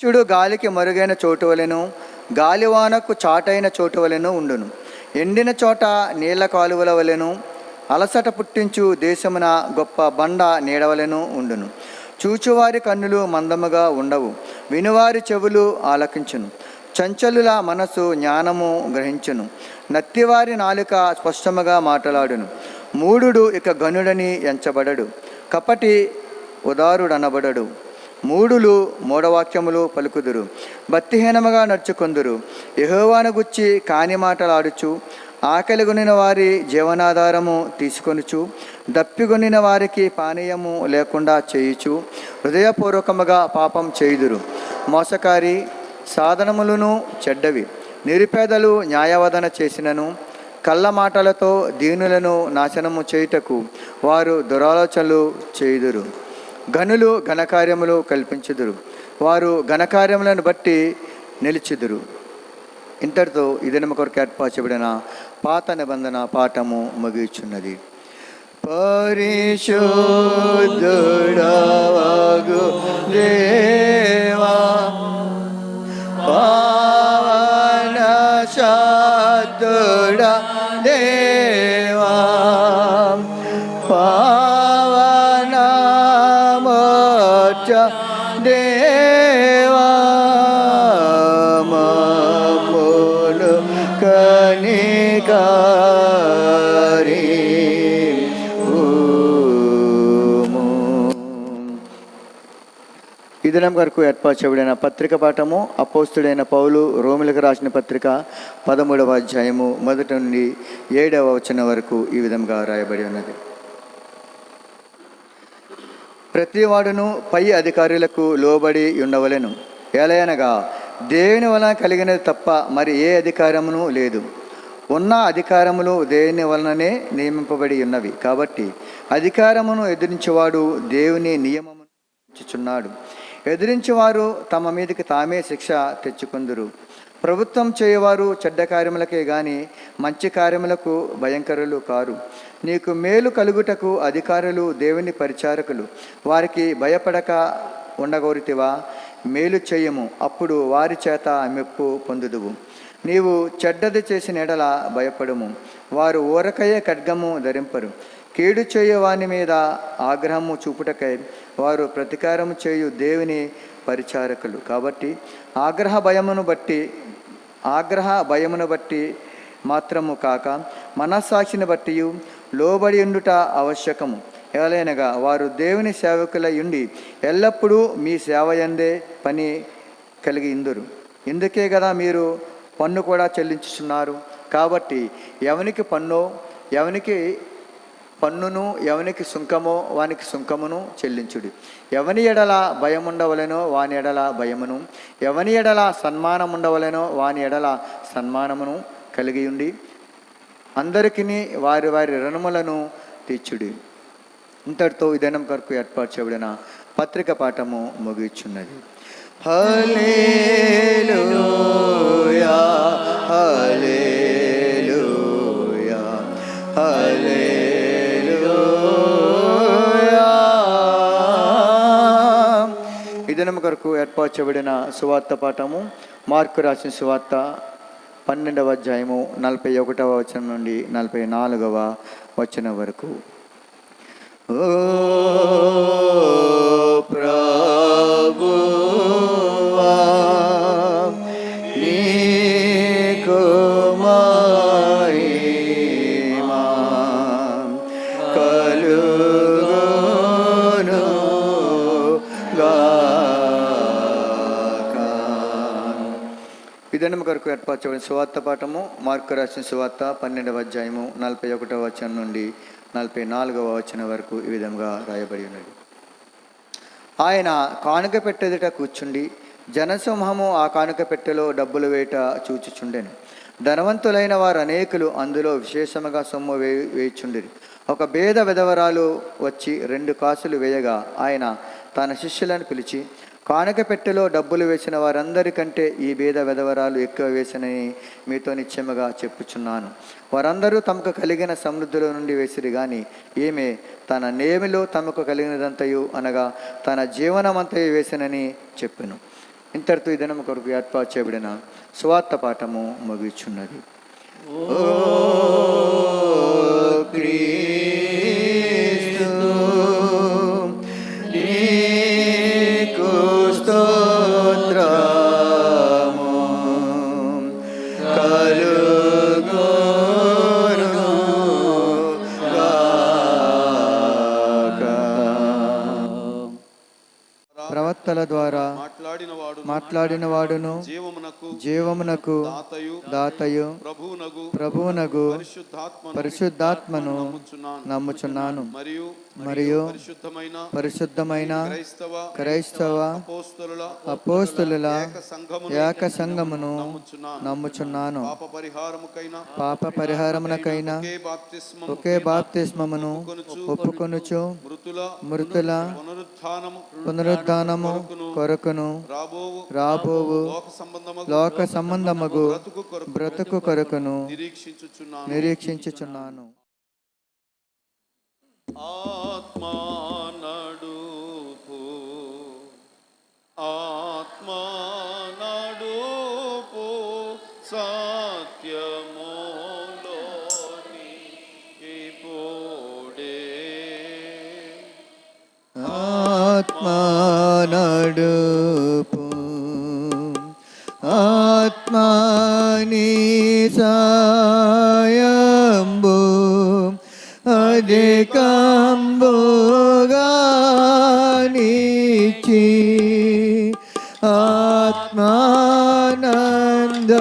చూడు గాలికి మరుగైన చోటు వలెను, గాలివానకు చాటైన చోటు వలెను ఉండును. ఎండిన చోట నీళ్ల కాలువల వలెను, అలసట పుట్టించు దేశమున గొప్ప బండ నీడవలెను ఉండును. చూచువారి కన్నులు మందముగా ఉండవు, వినువారి చెవులు ఆలకించును. చంచలుల మనసు జ్ఞానము గ్రహించును, నత్తివారి నాలుక స్పష్టముగా మాట్లాడును. మూఢుడు ఇక గనుడని ఎంచబడడు, కపటి ఉదారుడనబడడు. మూఢులు మూఢవాక్యములు పలుకుదురు, భక్తిహీనముగా నడుచుకొందురు. యెహోవాను గుచ్చి కాని మాటలాడుచు, ఆకలిగొనిన వారి జీవనాధారము తీసుకొనుచు, దప్పిగొనిన వారికి పానీయము లేకుండా చేయుచు, హృదయపూర్వకముగా పాపం చేయుదురు. మోసకారి సాధనములను చెడ్డవి, నిరుపేదలు న్యాయవాదన చేసినను, కళ్ళ మాటలతో దీనులను నాశనము చేయుటకు వారు దురాలోచనలు చేయుదురు. ఘనులు ఘనకార్యములు కల్పించుదురు, వారు ఘనకార్యములను బట్టి నిలిచిదురు. ఇంతటితో ఈ దినము కొరకు ఏర్పరచబడిన పాత నిబంధన పాఠము ముగియుచున్నది. పరిశుద్ధుడవగు దేవా, పావన శాంతుడ దేవా, దేవా, మమ్మును కనికరించుము. ఈ దినం వరకు ఏర్పరచబడిన పత్రిక పాఠము అపోస్తుడైన పౌలు రోమిలకు రాసిన పత్రిక 13వ అధ్యాయము 1 నుండి 7వ వచనం వరకు ఈ విధంగా రాయబడి ఉన్నది. ప్రతివాడును పై అధికారులకు లోబడి ఉండవలెను, ఎలయనగా దేవుని వలన కలిగినది తప్ప మరి ఏ అధికారమును లేదు. ఉన్న అధికారములు దేవుని వలననే నియమింపబడి ఉన్నవి. కాబట్టి అధికారమును ఎదిరించేవాడు దేవుని నియమమును ఇచ్చుచున్నాడు. ఎదిరించేవారు తమ మీదకి తామే శిక్ష తెచ్చుకుందురు. ప్రభుత్వం చేయవారు చెడ్డ కార్యములకే గాని మంచి కార్యములకు భయంకరులు కారు. నీకు మేలు కలుగుటకు అధికారులు దేవుని పరిచారకులు, వారికి భయపడక ఉండగోరితివా? మేలు చేయము, అప్పుడు వారి చేత మెప్పు పొందుదువు. నీవు చెడ్డది చేసిన ఎడల భయపడము, వారు ఊరకయే ఖడ్గము ధరింపరు. కీడు చేయవాని మీద ఆగ్రహము చూపుటకై వారు ప్రతీకారము చేయు దేవుని పరిచారకులు. కాబట్టి ఆగ్రహ భయమును బట్టి మాత్రము కాక మనస్సాక్షిని బట్టి లోబడి ఉండుట ఆవశ్యకము. ఏలైనగా వారు దేవుని సేవకులై ఉండి ఎల్లప్పుడూ మీ సేవయందే పని కలిగి ఇందురు. ఇందుకే కదా మీరు పన్ను కూడా చెల్లించుచున్నారు. కాబట్టి ఎవనికి పన్నో ఎవనికి పన్నును, ఎవనికి సుంకమో వానికి సుంకమును చెల్లించుడి. ఎవని ఎడల భయముండవలెనో వాని ఎడల భయమును, ఎవని ఎడల సన్మానముండవలెనో వాని ఎడల సన్మానమును కలిగి ఉండి అందరికీ వారి వారి రుణములను తీర్చుడి. ఇంతటితో ఈ దినం కొరకు ఏర్పాటు చేయబడిన పత్రిక పాఠము ముగియుచున్నది. హల్లెలూయా, హల్లెలూయా, హల్లెలూయా. ఈ దినం కొరకు ఏర్పాటు చేయబడిన సువార్త పాఠము మార్కు రాసిన సువార్త 12వ అధ్యాయము 41వ వచనం నుండి 44వ వచనం వరకు. ఓ ప్రభువా, నీకు మహిమ కలుగును గాక. ఈ దినం కొరకు ఏర్పరచబడిన సువార్త పాఠము మార్కు రాసిన సువార్త 12వ అధ్యాయము 41వ వచనం నుండి 44వ వచనం వరకు ఈ విధంగా రాయబడి ఉన్నది. ఆయన కానుక పెట్టెదుట కూర్చుండి జనసమూహము ఆ కానుక పెట్టెలో డబ్బులు వేట చూచుచుండెను. ధనవంతులైన వారు అనేకులు అందులో విశేషముగా సొమ్ము వేయుచుండిరి. ఒక బేద విధవరాలు వచ్చి 2 కాసులు వేయగా ఆయన తన శిష్యులను పిలిచి, కానుక పెట్టెలో డబ్బులు వేసిన వారందరికంటే ఈ బేద విధవరాలు ఎక్కువ వేసినని మీతో నిశ్చయముగా చెప్పుచున్నాను. వారందరూ తమకు కలిగిన సమృద్ధిలో నుండి వేసిరి గాని ఈమె తన నేమిలో తమకు కలిగినదంతయు అనగా తన జీవనమంతయు వేసినని చెప్పెను. ఇంతటితో ఈ దినం కొరకు ఏర్పాటు చేయబడిన సువార్త పాఠము ముగిచున్నది. ఓ క్రీస్తు నీకు స్తోత్రము కలుగును గాక. ప్రవక్తల ద్వారా మాట్లాడిన వాడును జీవమునకు దాతయు ప్రభువునగు పరిశుద్ధాత్మను నమ్ముచున్నాను. మరియు పరిశుద్ధమైన క్రైస్తవ అపోస్తలుల ఏక సంఘమును నమ్ముచున్నాను. పాప పరిహారమునకైనా ఒకే బాప్తిస్మమును ఒప్పుకొనుచు మృతుల పునరుద్ధానము కొరకును రాబోవు లోక సంబంధమగు బ్రతుకు కొరకును నిరీక్షించుచున్నాను. ఆత్మా నడుపు సత్యములోని ఇప్పుడే. ఆత్మా నడుపు ఆత్మాని సాయంబు అధికంబుగా నిచ్చి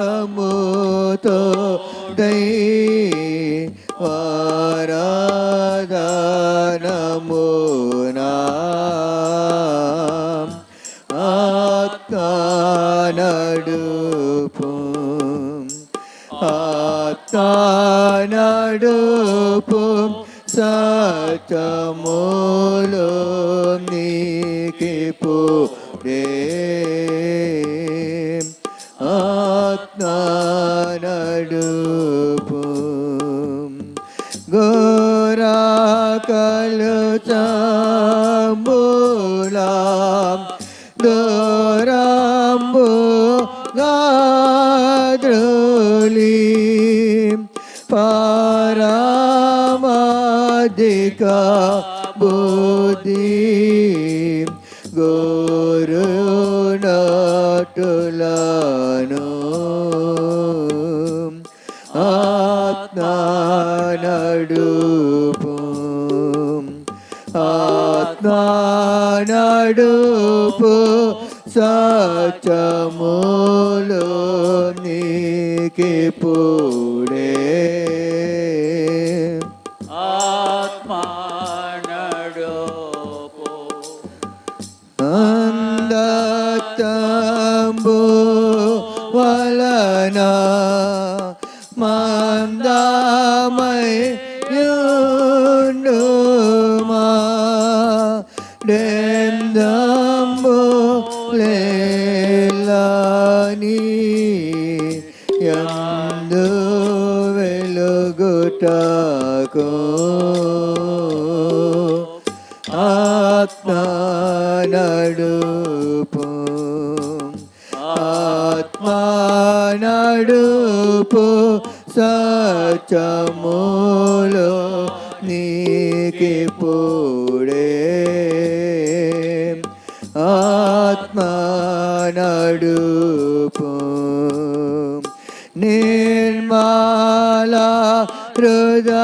ఆత్మానందముతో వారాధనమునా నడుపు నడుపు సత్యములో నీకిప్పుడే. నడుపు గోరాకలు చంబులా దూరంబు గాద్రులి పారమాధిక బుద్ధి గోరునటులను నడుపు నడుపు సత్యములో నీకిప్పుడే. ఆత్మా నడుపు అందతంబు వలన మందమై యుండుమా డెందంబు లేలాని యందు వెలుగుటకు ఆత్మా నడుపు నడుపు సత్యములో నీకిప్పుడే. నడుపు నిర్మల హృదయంబు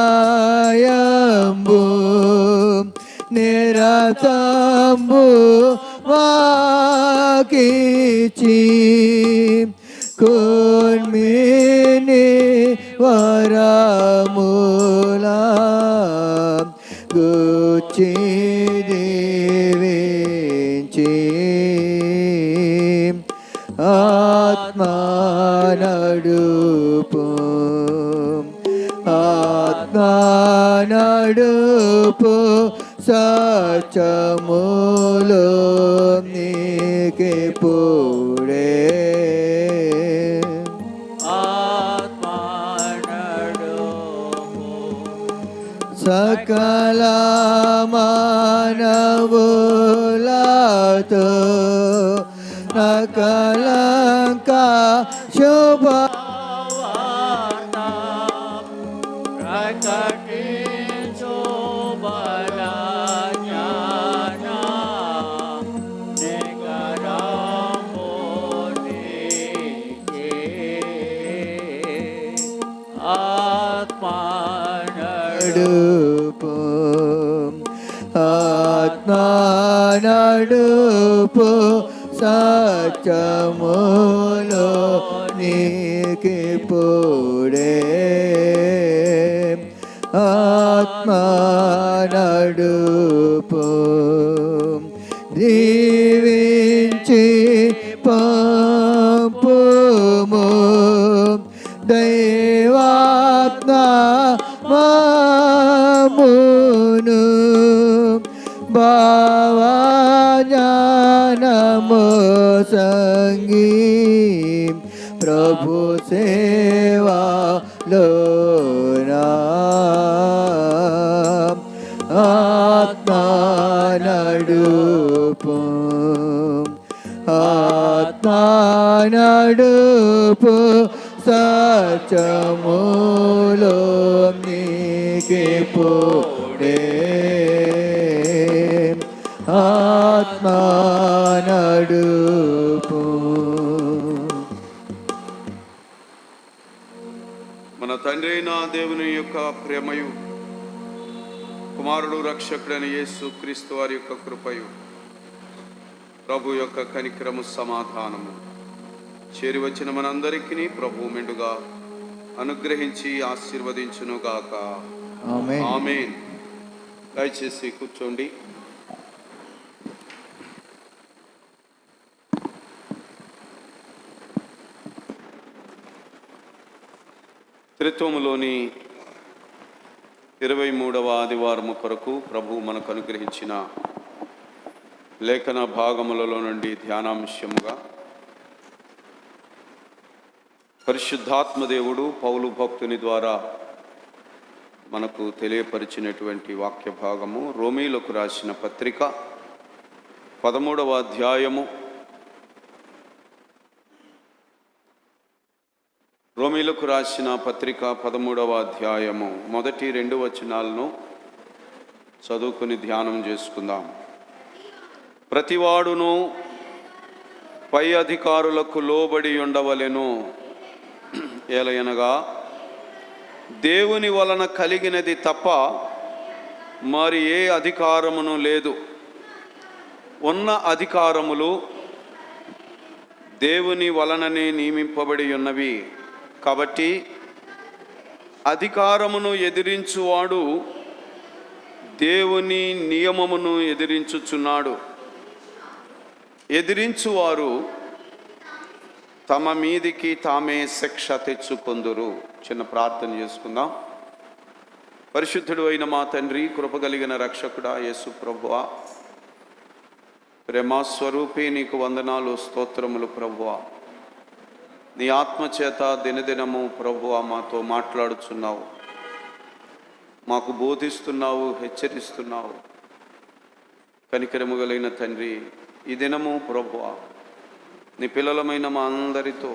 నిరతంబు వాకిచి కుర్మిని వరములా గుచ్చి దీవించి ఆత్మా నడుపు నడుపు సత్యములో నీకిప్పుడే. ఆత్మా నడుపు సకల మానవులతో అకలంక శుభ ప్రకటించు బల జ్ఞాన నికరము నీకే. ఆత్మా నడుపు ఆత్మా నడుపు సత్యములో నీకిప్పుడే ఆత్మా నడుపు దీవించి పంపుము దైవాత్మ మామును భావజ్ఞానము సంగీ ప్రభు సేవలోనా ఆత్మా నడుపు ఆత్మా నడుపు సత్యములో నీకిప్పుడే ఆత్మా నడుపు. మన తండ్రి అయిన దేవుని యొక్క ప్రేమయు కుమారుడు రక్షకుడైన యేసు క్రీస్తు వారి యొక్క కృపయు ప్రభు యొక్క కనికరము సమాధానము చేరి వచ్చిన మనందరికీ ప్రభు మెండుగా అనుగ్రహించి ఆశీర్వదించునుగాక. ఆమేన్. ఆమేన్. దయచేసి కూర్చోండి. త్రిత్వములోని 23వ ఆదివారము కొరకు ప్రభు మనకు అనుగ్రహించిన లేఖన భాగములలో నుండి ధ్యానాంశముగా పరిశుద్ధాత్మదేవుడు పౌలు భక్తుని ద్వారా మనకు తెలియపరిచినటువంటి వాక్య భాగము రోమీలకు రాసిన పత్రిక 13వ అధ్యాయము. రోమీలకు రాసిన పత్రిక 13వ అధ్యాయము మొదటి 2 వచనాలను చదువుకుని ధ్యానం చేసుకుందాం. ప్రతివాడును పై అధికారులకు లోబడి ఉండవలెను, ఏలయనగా దేవుని వలన కలిగినది తప్ప మరి ఏ అధికారమును లేదు. ఉన్న అధికారములు దేవుని వలననే నియమింపబడి ఉన్నవి. కాబట్టి అధికారమును ఎదిరించువాడు దేవుని నియమమును ఎదిరించుచున్నాడు. ఎదిరించువారు తమ మీదికి తామే శిక్ష తెచ్చుకొందురు. చిన్న ప్రార్థన చేసుకుందాం. పరిశుద్ధుడు అయిన మా తండ్రి, కృపగలిగిన రక్షకుడా యేసు ప్రభువా, ప్రేమస్వరూపి నీకు వందనాలు, స్తోత్రములు ప్రభువా. నీ ఆత్మచేత దినదినము ప్రభువా మాతో మాట్లాడుచున్నావు, మాకు బోధిస్తున్నావు, హెచ్చరిస్తున్నావు. కనికరము కలిగిన తండ్రి, ఈ దినము ప్రభువా నీ పిల్లలమైన మా అందరితో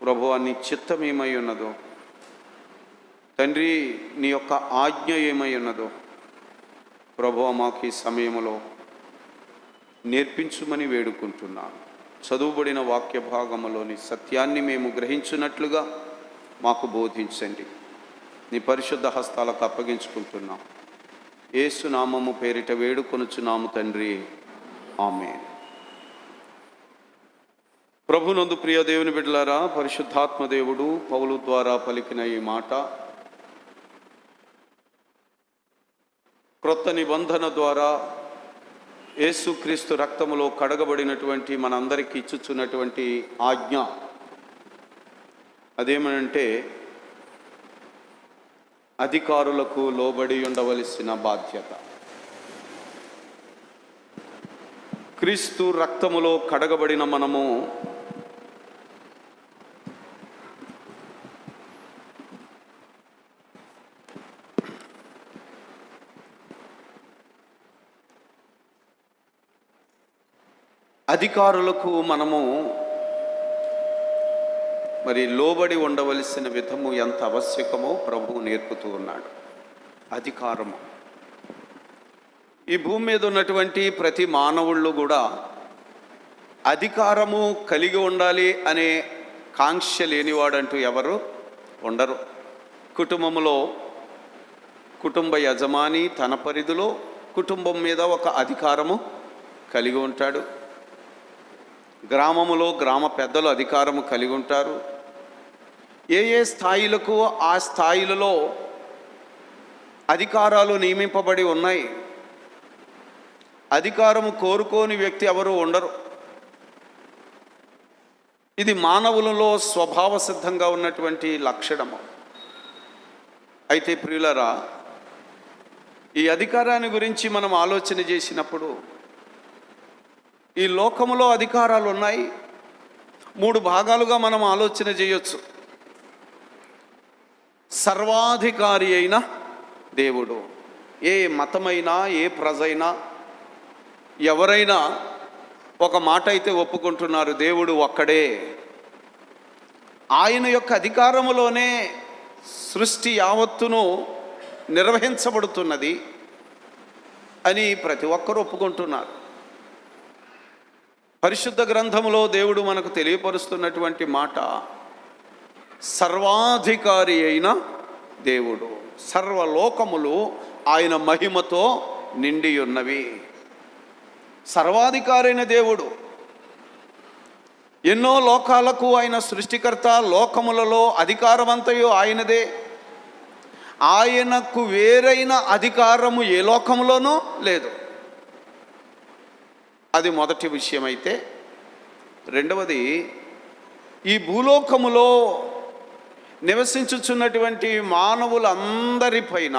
ప్రభువా నీ చిత్తం ఏమై ఉన్నదో తండ్రి, నీ యొక్క ఆజ్ఞ ఏమై ఉన్నదో ప్రభువా మాకు ఈ సమయంలో నేర్పించుమని వేడుకుంటున్నాను. చదువుబడిన వాక్య భాగములోని సత్యాన్ని మేము గ్రహించున్నట్లుగా మాకు బోధించండి. నీ పరిశుద్ధ హస్తాలకు అప్పగించుకుంటున్నాం. యేసు నామము పేరిట వేడుకొనుచున్నాము తండ్రి, ఆమేన్. ప్రభునందు ప్రియ దేవుని బిడ్డలారా, పరిశుద్ధాత్మ దేవుడు పౌలు ద్వారా పలికిన ఈ మాట క్రొత్త నిబంధన ద్వారా యేసుక్రీస్తు రక్తములో కడగబడినటువంటి మనందరికీ ఇచ్చుచున్నటువంటి ఆజ్ఞ. అదేమనంటే అధికారులకు లోబడి ఉండవలసిన బాధ్యత. క్రీస్తు రక్తములో కడగబడిన మనము అధికారులకు మనము మరి లోబడి ఉండవలసిన విధము ఎంత ఆవశ్యకమో ప్రభువు నేర్పుతూ ఉన్నాడు. అధికారము, ఈ భూమి మీద ఉన్నటువంటి ప్రతి మానవుళ్ళు కూడా అధికారము కలిగి ఉండాలి అనే కాంక్ష లేనివాడంటూ ఎవరు ఉండరు. కుటుంబంలో కుటుంబ యజమాని తన పరిధిలో కుటుంబం మీద ఒక అధికారము కలిగి ఉంటాడు. గ్రామములో గ్రామ పెద్దలు అధికారము కలిగి ఉంటారు. ఏ ఏ స్థాయిలకు ఆ స్థాయిలలో అధికారాలు నియమింపబడి ఉన్నాయి. అధికారము కోరుకోని వ్యక్తి ఎవరు ఉండరు. ఇది మానవులలో స్వభావ సిద్ధంగా ఉన్నటువంటి లక్షణము. అయితే ప్రియులరా, ఈ అధికారాన్ని గురించి మనం ఆలోచన చేసినప్పుడు ఈ లోకములో అధికారాలు ఉన్నాయి. 3 భాగాలుగా మనం ఆలోచన చేయొచ్చు. సర్వాధికారి అయిన దేవుడు, ఏ మతమైనా ఏ ప్రజైనా ఎవరైనా ఒక మాట అయితే ఒప్పుకుంటున్నారు, దేవుడు ఒక్కడే. ఆయన యొక్క అధికారములోనే సృష్టి యావత్తును నిర్వహించబడుతున్నది అని ప్రతి ఒక్కరూ ఒప్పుకుంటున్నారు. పరిశుద్ధ గ్రంథములో దేవుడు మనకు తెలియపరుస్తున్నటువంటి మాట, సర్వాధికారి అయిన దేవుడు, సర్వలోకములు ఆయన మహిమతో నిండి ఉన్నవి. సర్వాధికారి అయిన దేవుడు, ఎన్నో లోకాలకు ఆయన సృష్టికర్త. లోకములలో అధికారమంతయు ఆయనదే. ఆయనకు వేరైన అధికారము ఏ లోకములోనూ లేదు. అది మొదటి విషయం. అయితే రెండవది, ఈ భూలోకములో నివసించుచున్నటువంటి మానవులందరిపైన,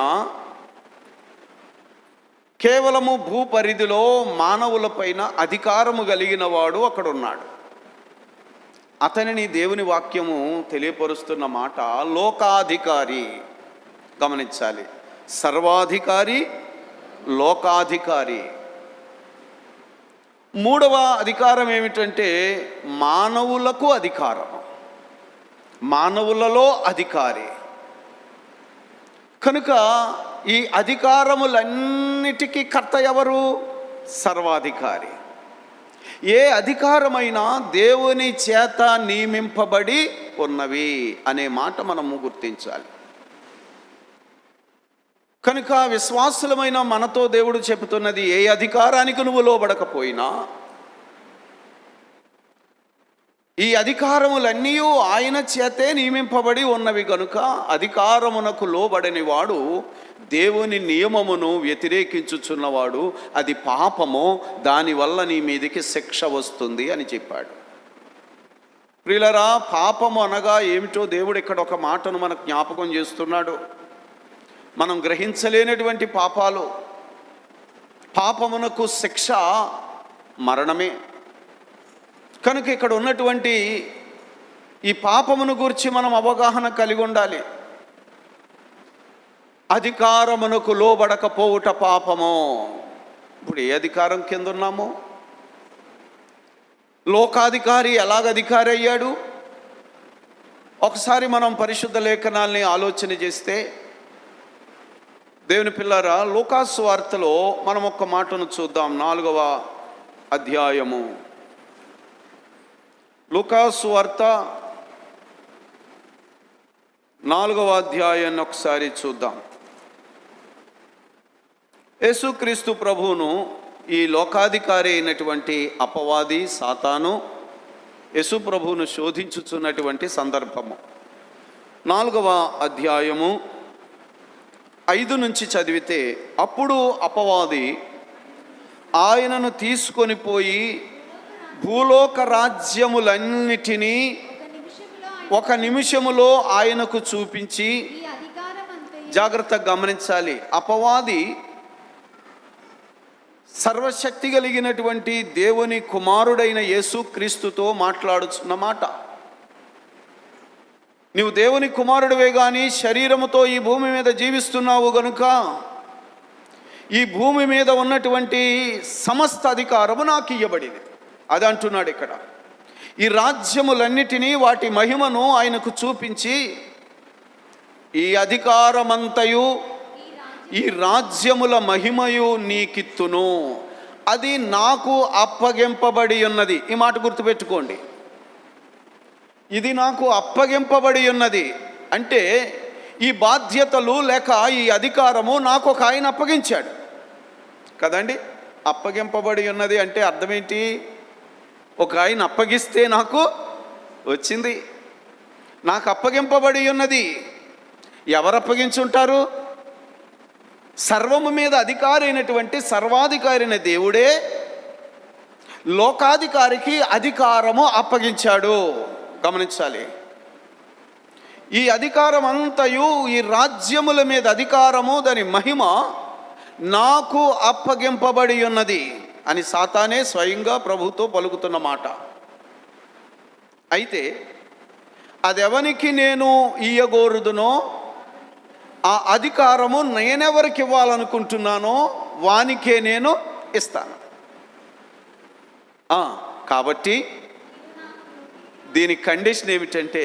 కేవలము భూపరిధిలో మానవులపైన అధికారము కలిగిన వాడు అక్కడున్నాడు. అతనిని దేవుని వాక్యము తెలియపరుస్తున్న మాట లోకాధికారి. గమనించాలి, సర్వాధికారి, లోకాధికారి. మూడవ అధికారం ఏమిటంటే మానవులకు అధికారం, మానవులలో అధికారి. కనుక ఈ అధికారములన్నిటికీ కర్త ఎవరు? సర్వాధికారి. ఏ అధికారమైనా దేవుని చేత నియమింపబడి ఉన్నవి అనే మాట మనము గుర్తించాలి. కనుక విశ్వాసులమైన మనతో దేవుడు చెబుతున్నది, ఏ అధికారానికి నువ్వు లోబడకపోయినా ఈ అధికారములన్నీ ఆయన చేతే నియమింపబడి ఉన్నవి. కనుక అధికారమునకు లోబడని వాడు దేవుని నియమమును వ్యతిరేకించుచున్నవాడు. అది పాపము, దానివల్ల నీ మీదికి శిక్ష వస్తుంది అని చెప్పాడు. ప్రియులరా, పాపము అనగా ఏమిటో దేవుడు ఇక్కడ ఒక మాటను మనకు జ్ఞాపకం చేస్తున్నాడు. మనం గ్రహించలేనటువంటి పాపాలు, పాపమునకు శిక్ష మరణమే. కనుక ఇక్కడ ఉన్నటువంటి ఈ పాపమును గురించి మనం అవగాహన కలిగి ఉండాలి. అధికారమునకు లోబడకపోవుట పాపము. ఇప్పుడు ఏ అధికారం కింద ఉన్నామో? లోకాధికారి ఎలాగ అధికారి అయ్యాడు? ఒకసారి మనం పరిశుద్ధ లేఖనాల్ని ఆలోచన చేస్తే, దేవుని పిల్లారా, లూకాసు వార్తలో మనం ఒక్క మాటను చూద్దాం. 4వ అధ్యాయము, లూకాసు వార్త 4వ అధ్యాయాన్ని ఒకసారి చూద్దాం. యేసుక్రీస్తు ప్రభువును ఈ లోకాధికారి అయినటువంటి అపవాది సాతాను యేసు ప్రభువును శోధించుచున్నటువంటి సందర్భము. 4వ అధ్యాయము 5 నుంచి చదివితే, అప్పుడు అపవాది ఆయనను తీసుకొని పోయి భూలోక రాజ్యములన్నిటినీ ఒక నిమిషములో ఆయనకు చూపించి, జాగ్రత్తగా గమనించాలి, అపవాది సర్వశక్తి కలిగినటువంటి దేవుని కుమారుడైన యేసుక్రీస్తుతో మాట్లాడుచున్న మాట. నీవు దేవుని కుమారుడివే కానీ శరీరముతో ఈ భూమి మీద జీవిస్తున్నావు గనుక ఈ భూమి మీద ఉన్నటువంటి సమస్త అధికారము నాకు ఇవ్వబడింది. అది అంటున్నాడు ఇక్కడ. ఈ రాజ్యములన్నిటినీ వాటి మహిమను ఆయనకు చూపించి, ఈ అధికారమంతయు ఈ రాజ్యముల మహిమయు నీకిత్తును, అది నాకు అప్పగింపబడి ఉన్నది. ఈ మాట గుర్తుపెట్టుకోండి. ఇది నాకు అప్పగింపబడి ఉన్నది అంటే ఈ బాధ్యతలు లేక ఈ అధికారము నాకు ఒక ఆయన అప్పగించాడు కదండి. అప్పగింపబడి ఉన్నది అంటే అర్థం ఏంటి? ఒక ఆయన అప్పగిస్తే నాకు వచ్చింది. నాకు అప్పగింపబడి ఉన్నది. ఎవరు అప్పగించుంటారు? సర్వము మీద అధికారి అయినటువంటి సర్వాధికారి అయిన దేవుడే లోకాధికారికి అధికారము అప్పగించాడు. గమనించాలి. ఈ అధికారం అంతయు, ఈ రాజ్యముల మీద అధికారము, దాని మహిమ నాకు అప్పగింపబడి ఉన్నది అని సాతానే స్వయంగా ప్రభుతో పలుకుతున్న మాట. అయితే అదెవనికి నేను ఇయ్యగోరుదునో ఆ అధికారము నేనెవరికి ఇవ్వాలనుకుంటున్నానో వానికే నేను ఇస్తాను. కాబట్టి దీని కండిషన్ ఏమిటంటే,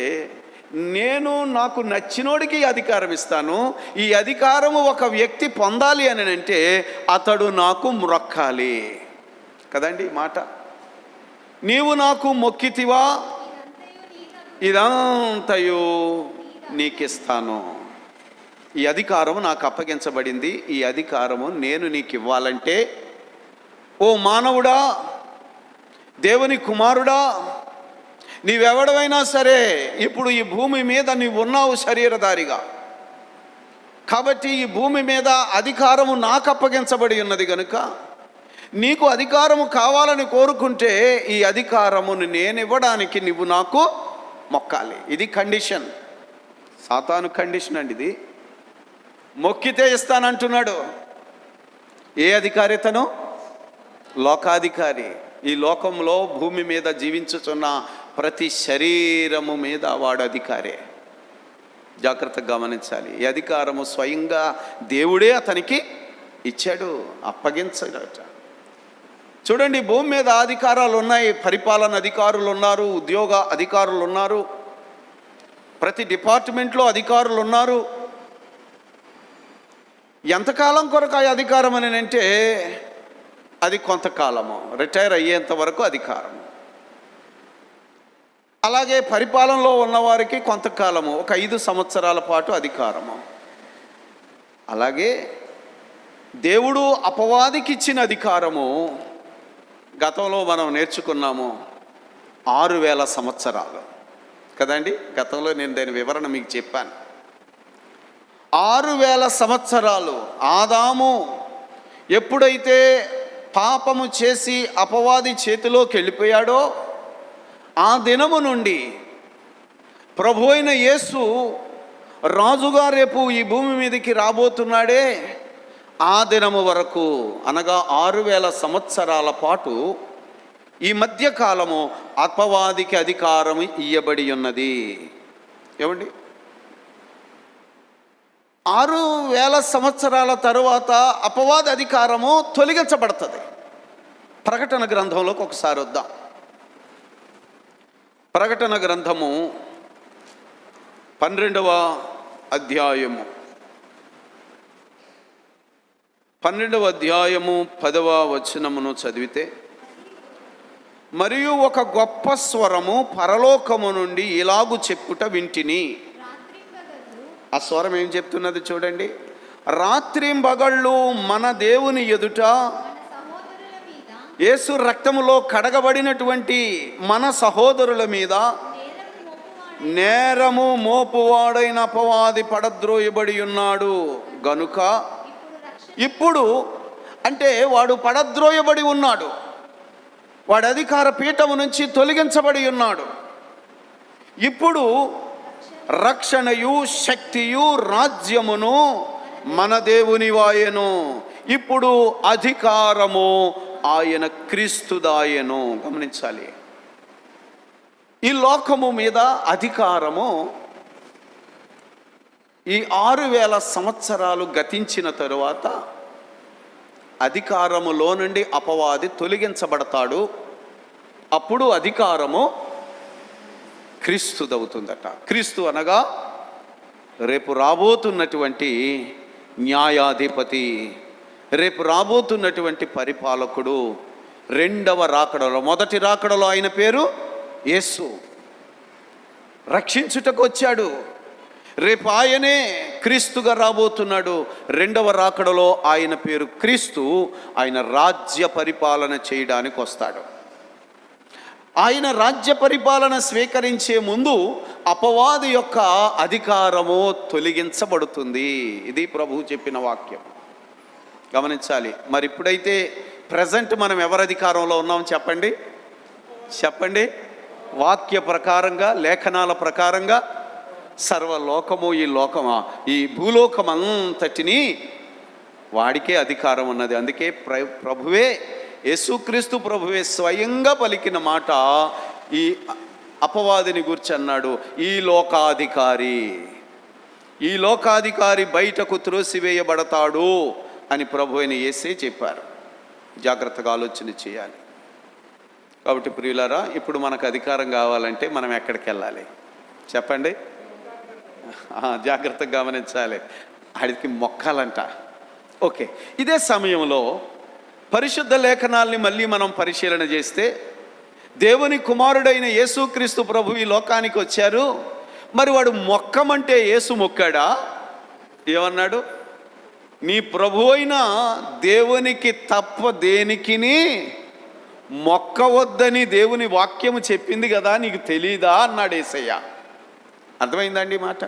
నేను నాకు నచ్చినోడికి అధికారం ఇస్తాను. ఈ అధికారము ఒక వ్యక్తి పొందాలి అని అంటే అతడు నాకు మొక్కాలి కదండి మాట. నీవు నాకు మొక్కితివా, ఇదంతయు నీకిస్తాను. ఈ అధికారము నాకు అప్పగించబడింది. ఈ అధికారము నేను నీకు ఇవ్వాలంటే, ఓ మానవుడా, దేవుని కుమారుడా, నీవెవడవైనా సరే ఇప్పుడు ఈ భూమి మీద నీవు ఉన్నావు శరీరధారిగా. కాబట్టి ఈ భూమి మీద అధికారము నాకు అప్పగించబడి ఉన్నది కనుక నీకు అధికారము కావాలని కోరుకుంటే ఈ అధికారమును నేను ఇవ్వడానికి నువ్వు నాకు మొక్కాలి. ఇది కండిషన్. సాతాను కండిషన్ అండి ఇది. మొక్కితే ఇస్తానంటున్నాడు. ఏ అధికారి తను? లోకాధికారి. ఈ లోకంలో భూమి మీద జీవించుచున్న ప్రతి శరీరము మీద వాడు అధికారే. జాగ్రత్తగా గమనించాలి. ఈ అధికారము స్వయంగా దేవుడే అతనికి ఇచ్చాడు, అప్పగించాడట. చూడండి, భూమి మీద అధికారాలు ఉన్నాయి. పరిపాలన అధికారులు ఉన్నారు, ఉద్యోగ అధికారులు ఉన్నారు, ప్రతి డిపార్ట్మెంట్లో అధికారులు ఉన్నారు. ఎంతకాలం కొరకు ఆ అధికారం అని అంటే అది కొంతకాలము, రిటైర్ అయ్యేంత వరకు అధికారము. అలాగే పరిపాలనలో ఉన్నవారికి కొంతకాలము, ఒక 5 సంవత్సరాల పాటు అధికారము. అలాగే దేవుడు అపవాదికి ఇచ్చిన అధికారము గతంలో మనం నేర్చుకున్నాము 6000 సంవత్సరాలు కదండి. గతంలో నేను దాని వివరణ మీకు చెప్పాను. 6000 సంవత్సరాలు ఆదాము ఎప్పుడైతే పాపము చేసి అపవాది చేతిలోకి వెళ్ళిపోయాడో ఆ దినము నుండి ప్రభు అయిన యేసు రాజుగా రేపు ఈ భూమి మీదకి రాబోతున్నాడే, ఆ దినము వరకు అనగా 6000 సంవత్సరాల పాటు ఈ మధ్యకాలము అపవాదికి అధికారం ఇయ్యబడి ఉన్నది. ఏమండి, 6000 సంవత్సరాల తరువాత అపవాది అధికారము తొలగించబడుతుంది. ప్రకటన గ్రంథంలోకి ఒకసారి వద్దాం. ప్రకటన గ్రంథము 12వ అధ్యాయము 10వ వచనమును చదివితే, మరియు ఒక గొప్ప స్వరము పరలోకము నుండి ఇలాగు చెప్పుట వింటిని. ఆ స్వరం ఏం చెప్తున్నది చూడండి. రాత్రింబగళ్ళు మన దేవుని ఎదుట యేసు రక్తములో కడగబడినటువంటి మన సహోదరుల మీద నేరము మోపువాడైన అపవాది పడద్రోయబడి ఉన్నాడు గనుక ఇప్పుడు, అంటే వాడు పడద్రోయబడి ఉన్నాడు, వాడి అధికార పీఠము నుంచి తొలగించబడి ఉన్నాడు. ఇప్పుడు రక్షణయు శక్తియు రాజ్యమును మన దేవుని వాయెను. ఇప్పుడు అధికారము ఆయన క్రీస్తుదాయెను. గమనించాలి, ఈ లోకము మీద అధికారము ఈ 6000 సంవత్సరాలు గతించిన తరువాత అధికారములో నుండి అపవాది తొలగించబడతాడు. అప్పుడు అధికారము క్రీస్తుదవుతుందట. క్రీస్తు అనగా రేపు రాబోతున్నటువంటి న్యాయాధిపతి, రేపు రాబోతున్నటువంటి పరిపాలకుడు. రెండవ రాకడలో, మొదటి రాకడలో ఆయన పేరు యేసు, రక్షించుటకు వచ్చాడు. రేపు ఆయనే క్రీస్తుగా రాబోతున్నాడు. రెండవ రాకడలో ఆయన పేరు క్రీస్తు. ఆయన రాజ్య పరిపాలన చేయడానికి వస్తాడు. ఆయన రాజ్య పరిపాలన స్వీకరించే ముందు అపవాది యొక్క అధికారము తొలగించబడుతుంది. ఇది ప్రభువు చెప్పిన వాక్యం, గమనించాలి. మరి ఇప్పుడైతే ప్రజెంట్ మనం ఎవరి అధికారంలో ఉన్నాం చెప్పండి? చెప్పండి. వాక్య ప్రకారంగా, లేఖనాల ప్రకారంగా సర్వలోకము, ఈ భూలోకమంతటిని వాడికే అధికారం ఉన్నది. అందుకే ప్రభువే, యేసుక్రీస్తు ప్రభువే స్వయంగా పలికిన మాట ఈ అపవాదిని గురించి అన్నాడు, ఈ లోకాధికారి బయటకు త్రోసివేయబడతాడు అని ప్రభువైన యేసే చెప్పారు. జాగ్రత్తగా ఆలోచన చేయాలి. కాబట్టి ప్రియులారా, ఇప్పుడు మనకు అధికారం కావాలంటే మనం ఎక్కడికి వెళ్ళాలి చెప్పండి? జాగ్రత్తగా గమనించాలి. ఆడికి మొక్కాలంట. ఓకే, ఇదే సమయంలో పరిశుద్ధ లేఖనాల్ని మళ్ళీ మనం పరిశీలన చేస్తే, దేవుని కుమారుడైన యేసుక్రీస్తు ప్రభు ఈ లోకానికి వచ్చారు. మరి వాడు మొక్కమంటే యేసు మొక్కాడా? ఏమన్నాడు? నీ ప్రభు అయిన దేవునికి తప్ప దేనికిని మొక్కవద్దని దేవుని వాక్యము చెప్పింది కదా, నీకు తెలీదా అన్నాడు యేసయ్య. అర్థమైందండి మాట?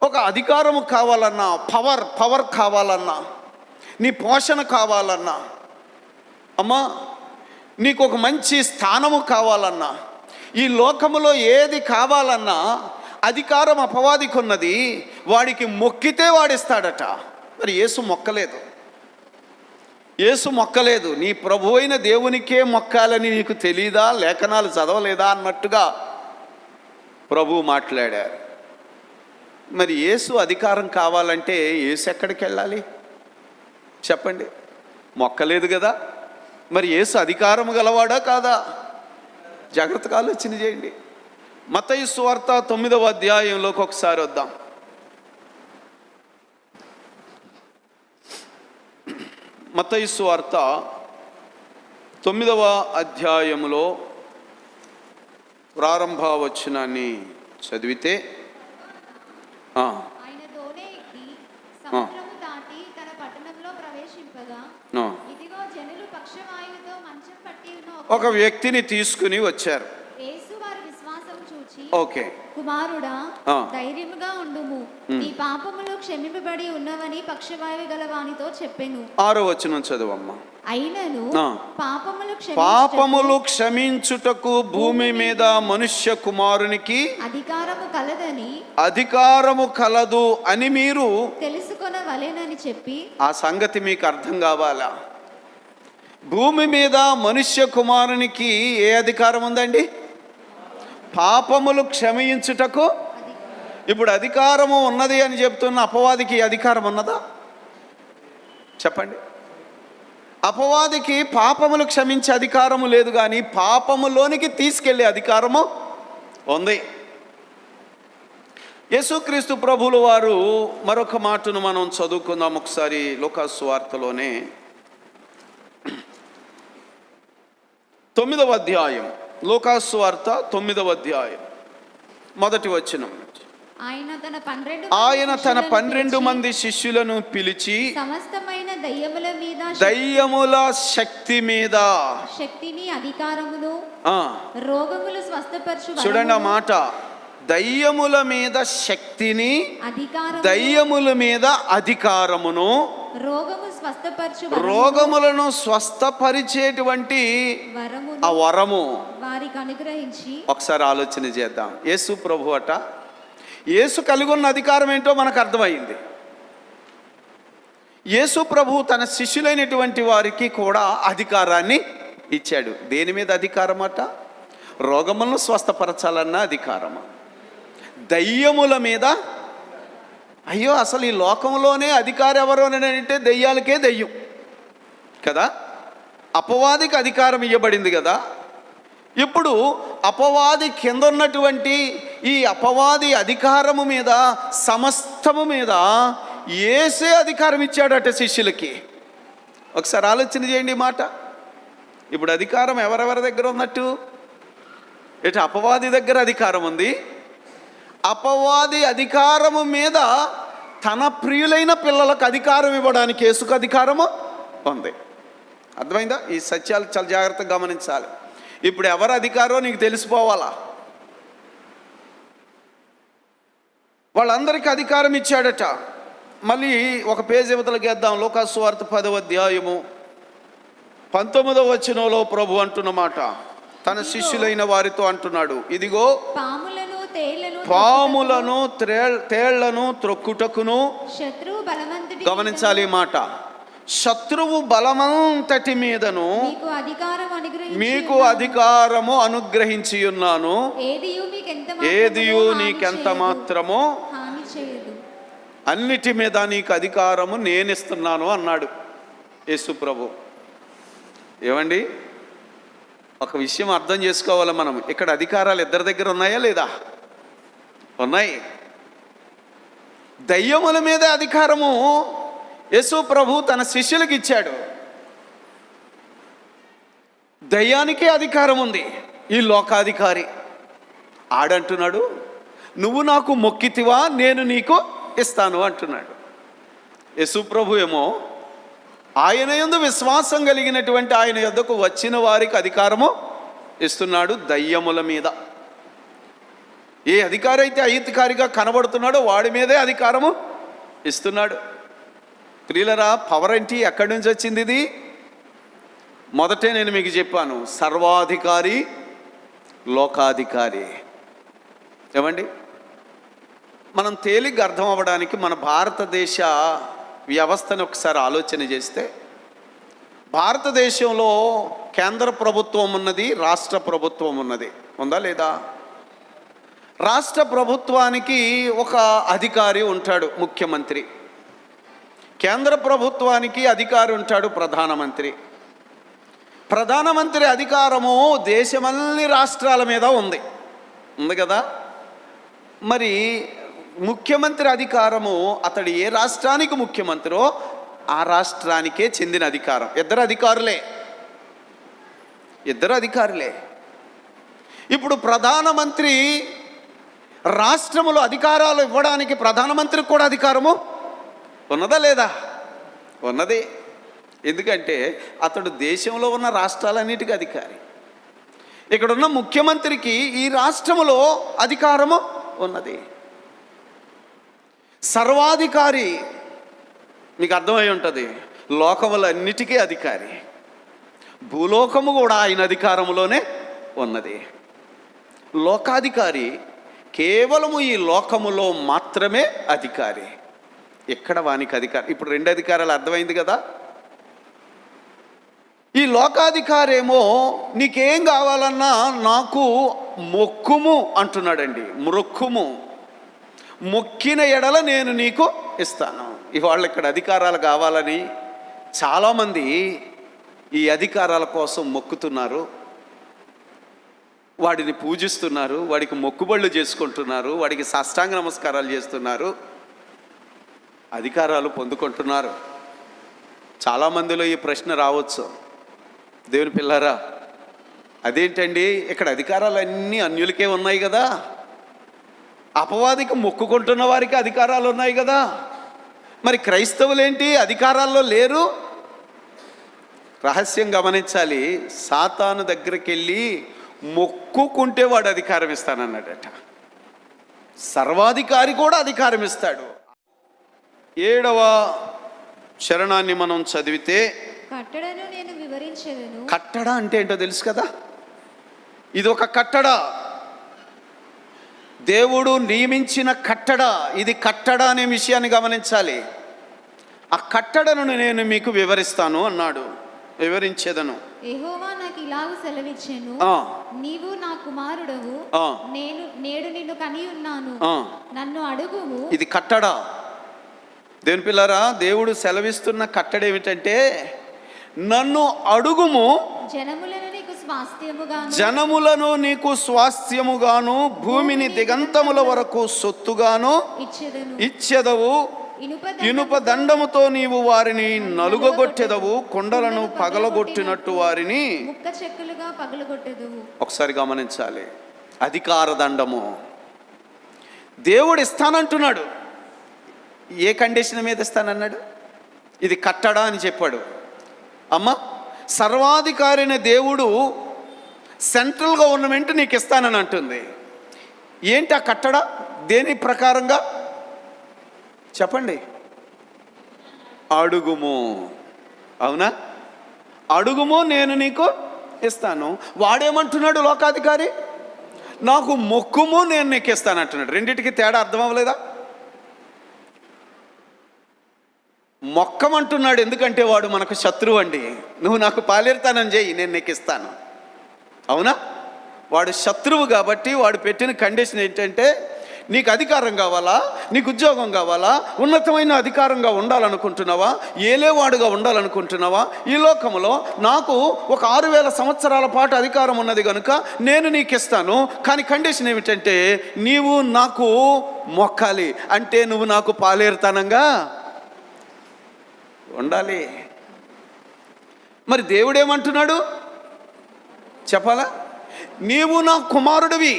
ఒక అధికారము కావాలన్నా, పవర్ కావాలన్నా, నీ పోషణ కావాలన్నా, అమ్మా నీకు ఒక మంచి స్థానము కావాలన్నా, ఈ లోకములో ఏది కావాలన్నా అధికారం అపవాదికి ఉన్నది. వాడికి మొక్కితే వాడిస్తాడట. మరి యేసు మొక్కలేదు. నీ ప్రభు అయిన దేవునికే మొక్కాలని నీకు తెలీదా? లేఖనాలు చదవలేదా అన్నట్టుగా ప్రభు మాట్లాడారు. మరి యేసు అధికారం కావాలంటే యేసు ఎక్కడికి వెళ్ళాలి చెప్పండి? మొక్కలేదు కదా. మరి యేసు అధికారం గలవాడా కాదా? జాగ్రత్తగా ఆలోచన చేయండి. మత్తయి సువార్త 9వ అధ్యాయంలోకి ఒకసారి వద్దాం. మత్తయి సువార్త 9వ అధ్యాయములో ప్రారంభ వచనాన్ని చదివితే, ఆయన దోణి ఎక్కి సముద్రము దాటి తన పట్టణంలో ప్రవేశింపగా, ఇదిగో జనులు పక్షవాయువుతో మంచం పట్టి ఉన్న ఒక వ్యక్తిని తీసుకుని వచ్చారు. యేసు వారి విశ్వాసం చూచి, ఓకే, కుమారుడా ధైర్యముగా ఉండుము, నీ పాపములు క్షమింపబడి ఉన్నవని పక్షవాయువు గల వానితో చెప్పెను. 6వ వచనం చదువమ్మా. అయినను పాపములు క్షమించుటకు భూమి మీద మనుష్య కుమారునికి అధికారము కలదు అని మీరు తెలుసుకొనవలెనని చెప్పి, ఆ సంగతి మీకు అర్థం కావాలా? భూమి మీద మనుష్య కుమారునికి ఏ అధికారం ఉందండి? పాపములు క్షమించుటకు. ఇప్పుడు అధికారము ఉన్నది అని చెప్తున్న అపవాదికి అధికారం ఉన్నదా చెప్పండి? అపవాదికి పాపములు క్షమించే అధికారము లేదు, కానీ పాపములోనికి తీసుకెళ్లే అధికారము ఉంది. యేసుక్రీస్తు ప్రభువుల వారు మరొక మాటను మనం చదువుకుందాం ఒకసారి. లూకా సువార్తలోనే 9వ అధ్యాయం, లూకా సువార్త 9వ అధ్యాయం మొదటి వచనం. ఆయన తన 12 మంది శిష్యులను పిలిచి సమస్తమైన దయ్యముల మీద, దయ్యముల శక్తి మీద, శక్తిని, అధికారమును, రోగములు స్వస్థపరచు. చూడండి ఆ మాట, దయ్యముల మీద శక్తిని, దయ్యముల మీద అధికారమును, రోగములను స్వస్థపరిచేటువంటి ఆ వరము వారికి అనుగ్రహించి. ఒకసారి ఆలోచన చేద్దాం. యేసు ప్రభు అట, యేసు కలిగి ఉన్న అధికారం ఏంటో మనకు అర్థమైంది. యేసు ప్రభు తన శిష్యులైనటువంటి వారికి కూడా అధికారాన్ని ఇచ్చాడు. దేని మీద అధికారం అట? రోగములను స్వస్థపరచాలన్న అధికారము. దయ్యముల మీద. అయ్యో, అసలు ఈ లోకంలోనే అధికారం ఎవరు అని అంటే దెయ్యాలకే దెయ్యం కదా. అపవాదికి అధికారం ఇవ్వబడింది కదా. ఇప్పుడు అపవాది కింద ఉన్నటువంటి ఈ అపవాది అధికారము మీద, సమస్తము మీద యేసే అధికారం ఇచ్చాడట శిష్యులకి. ఒకసారి ఆలోచన చేయండి ఈ మాట. ఇప్పుడు అధికారం ఎవరెవరి దగ్గర ఉన్నట్టు? ఇటు అపవాది దగ్గర అధికారం ఉంది. అపవాది అధికారము మీద తన ప్రియులైన పిల్లలకు అధికారం ఇవ్వడానికి యేసుకు అధికారము ఉంది. అర్థమైందా? ఈ సత్యాలు చాలా జాగ్రత్తగా గమనించాలి. ఇప్పుడు ఎవరు అధికారో నీకు తెలిసిపోవాలా. వాళ్ళందరికీ అధికారం ఇచ్చాడట. మళ్ళీ ఒక పేజీ ఇవతలకి వేద్దాం. లూకాసు సువార్త 10వ అధ్యాయము 19వ వచనంలో ప్రభు అంటున్నమాట, తన శిష్యులైన వారితో అంటున్నాడు, ఇదిగో పాములను తేళ్లను త్రొక్కుటకును. గమనించాలి ఈ మాట. శత్రువు బలమంతటి మీదను మీకు అధికారము అనుగ్రహించి ఉన్నాను, ఏదియు నీకెంత మాత్రమో అన్నిటి మీద నీకు అధికారము నేనిస్తున్నాను అన్నాడు యేసు ప్రభు. ఏమండి, ఒక విషయం అర్థం చేసుకోవాలి మనం. ఇక్కడ అధికారాలు ఇద్దరి దగ్గర ఉన్నాయా లేదా? ఉన్నాయి. దయ్యముల మీద అధికారము యేసు ప్రభు తన శిష్యులకు ఇచ్చాడు. దయ్యానికే అధికారం ఉంది. ఈ లోకాధికారి ఆడంటున్నాడు, నువ్వు నాకు మొక్కితివా, నేను నీకు ఇస్తాను అంటున్నాడు. యేసు ప్రభు ఏమో ఆయన యందు విశ్వాసం కలిగినటువంటి ఆయన యొద్దకు వచ్చిన వారికి అధికారము ఇస్తున్నాడు దయ్యముల మీద. ఏ అధికారి అయితే అధికారిగా కనబడుతున్నాడో వాడి మీదే అధికారము ఇస్తున్నాడు. ప్రియులరా, పవర్ అంటే ఎక్కడి నుంచి వచ్చింది? ఇది మొదటే నేను మీకు చెప్పాను, సర్వాధికారి, లోకాధికారి. ఏమండి, మనం తేలిగ్గా అర్థం అవ్వడానికి మన భారతదేశ వ్యవస్థను ఒకసారి ఆలోచన చేస్తే, భారతదేశంలో కేంద్ర ప్రభుత్వం ఉన్నది, రాష్ట్ర ప్రభుత్వం ఉన్నది. ఉందా లేదా? రాష్ట్ర ప్రభుత్వానికి ఒక అధికారి ఉంటాడు, ముఖ్యమంత్రి. కేంద్ర ప్రభుత్వానికి అధికారి ఉంటాడు, ప్రధానమంత్రి. ప్రధానమంత్రి అధికారము దేశమన్ని రాష్ట్రాల మీద ఉంది కదా. మరి ముఖ్యమంత్రి అధికారము అతడు ఏ రాష్ట్రానికి ముఖ్యమంత్రో ఆ రాష్ట్రానికే చెందిన అధికారం. ఇద్దరు అధికారులే. ఇప్పుడు ప్రధానమంత్రి రాష్ట్రములో అధికారాలు ఇవ్వడానికి ప్రధానమంత్రికి కూడా అధికారము ఉన్నదా లేదా? ఉన్నది. ఎందుకంటే అతడు దేశంలో ఉన్న రాష్ట్రాలన్నిటికీ అధికారి. ఇక్కడున్న ముఖ్యమంత్రికి ఈ రాష్ట్రములో అధికారము ఉన్నది. సర్వాధికారి, మీకు అర్థమై ఉంటుంది, లోకములన్నిటికీ అధికారి. భూలోకము కూడా ఆయన అధికారంలోనే ఉన్నది. లోకాధికారి కేవలము ఈ లోకములో మాత్రమే అధికారి. ఎక్కడ వానికి అధికారం? ఇప్పుడు రెండు అధికారాలు అర్థమైంది కదా. ఈ లోకాధికారేమో నీకేం కావాలన్నా నాకు మొక్కుము అంటున్నాడండి. మొక్కిన ఎడల నేను నీకు ఇస్తాను. ఇవాళ ఇక్కడ అధికారాలు కావాలని చాలామంది ఈ అధికారాల కోసం మొక్కుతున్నారు, వాడిని పూజిస్తున్నారు, వాడికి మొక్కుబళ్ళు చేసుకుంటున్నారు, వాడికి సాష్టాంగ నమస్కారాలు చేస్తున్నారు, అధికారాలు పొందుకుంటున్నారు. చాలామందిలో ఈ ప్రశ్న రావచ్చు, దేవుని పిల్లారా, అదేంటండి ఇక్కడ అధికారాలన్నీ అన్యులకే ఉన్నాయి కదా, అపవాదికి మొక్కుకుంటున్న వారికి అధికారాలు ఉన్నాయి కదా, మరి క్రైస్తవులేంటి అధికారాల్లో లేరు? రహస్యం గమనించాలి. సాతాను దగ్గరికి వెళ్ళి మొక్కుకుంటే వాడు అధికారం ఇస్తానన్నాడట. సర్వాధికారి కూడా అధికారం ఇస్తాడు. 7వ చరణాన్ని మనం చదివితే, కట్టడను నేను వివరించెదను. కట్టడ అంటే ఏంటో తెలుసు కదా. ఇది ఒక కట్టడ, దేవుడు నియమించిన కట్టడ. ఇది కట్టడ అనే విషయాన్ని గమనించాలి. ఆ కట్టడను నేను మీకు వివరిస్తాను అన్నాడు, వివరించేదను. యెహోవా నాకు ఇలాగ సెలవిచ్చెను, నీవు నా కుమారుడవు, నేడు నిన్ను కని ఉన్నాను, నన్ను అడుగుము. ఇది కట్టడ. దేవుని పిల్లారా, దేవుడు సెలవిస్తున్న కట్టడ ఏమిటంటే, నన్ను అడుగుము, జనములను నీకు స్వాస్థ్యముగాను జనములను నీకు స్వాస్థ్యముగాను భూమిని దిగంతముల వరకు సొత్తుగాను ఇచ్చెదవు. ఇనుప దండముతో నీవు వారిని నలుగగొట్టెదవు, కొండలను పగలగొట్టినట్టు వారిని ముక్క చెక్కులుగా పగలగొట్టెదవు. ఒకసారి గమనించాలి, అధికార దండము దేవుడు ఇస్తానంటున్నాడు. ఏ కండిషన్ మీద ఇస్తానన్నాడు? ఇది కట్టడా అని చెప్పాడు. అమ్మ, సర్వాధికారైన దేవుడు సెంట్రల్ గవర్నమెంట్ నీకు ఇస్తానని అంటుంది. ఏంటి ఆ కట్టడా? దేని ప్రకారంగా చెప్పండి? అడుగుము. అవునా? అడుగుము, నేను నీకు ఇస్తాను. వాడేమంటున్నాడు? లోకాధికారి, నాకు మొక్కుము, నేను నీకు ఇస్తాను అంటున్నాడు. రెండింటికి తేడా అర్థం అవ్వలేదా? మొక్కమంటున్నాడు, ఎందుకంటే వాడు మనకు శత్రువు అండి. నువ్వు నాకు పాలేరుతానని చేయి, నేను నీకు ఇస్తాను. అవునా? వాడు శత్రువు కాబట్టి వాడు పెట్టిన కండిషన్ ఏంటంటే, నీకు అధికారం కావాలా, నీకు ఉద్యోగం కావాలా, ఉన్నతమైన అధికారంగా ఉండాలనుకుంటున్నావా, ఏలేవాడుగా ఉండాలనుకుంటున్నావా, ఈ లోకంలో నాకు ఒక 6000 సంవత్సరాల పాటు అధికారం ఉన్నది కనుక నేను నీకు ఇస్తాను. కానీ కండిషన్ ఏమిటంటే, నీవు నాకు మొక్కాలి, అంటే నువ్వు నాకు పాలేరుతానంగా ఉండాలి. మరి దేవుడేమంటున్నాడు చెప్పాలా? నీవు నా కుమారుడివి,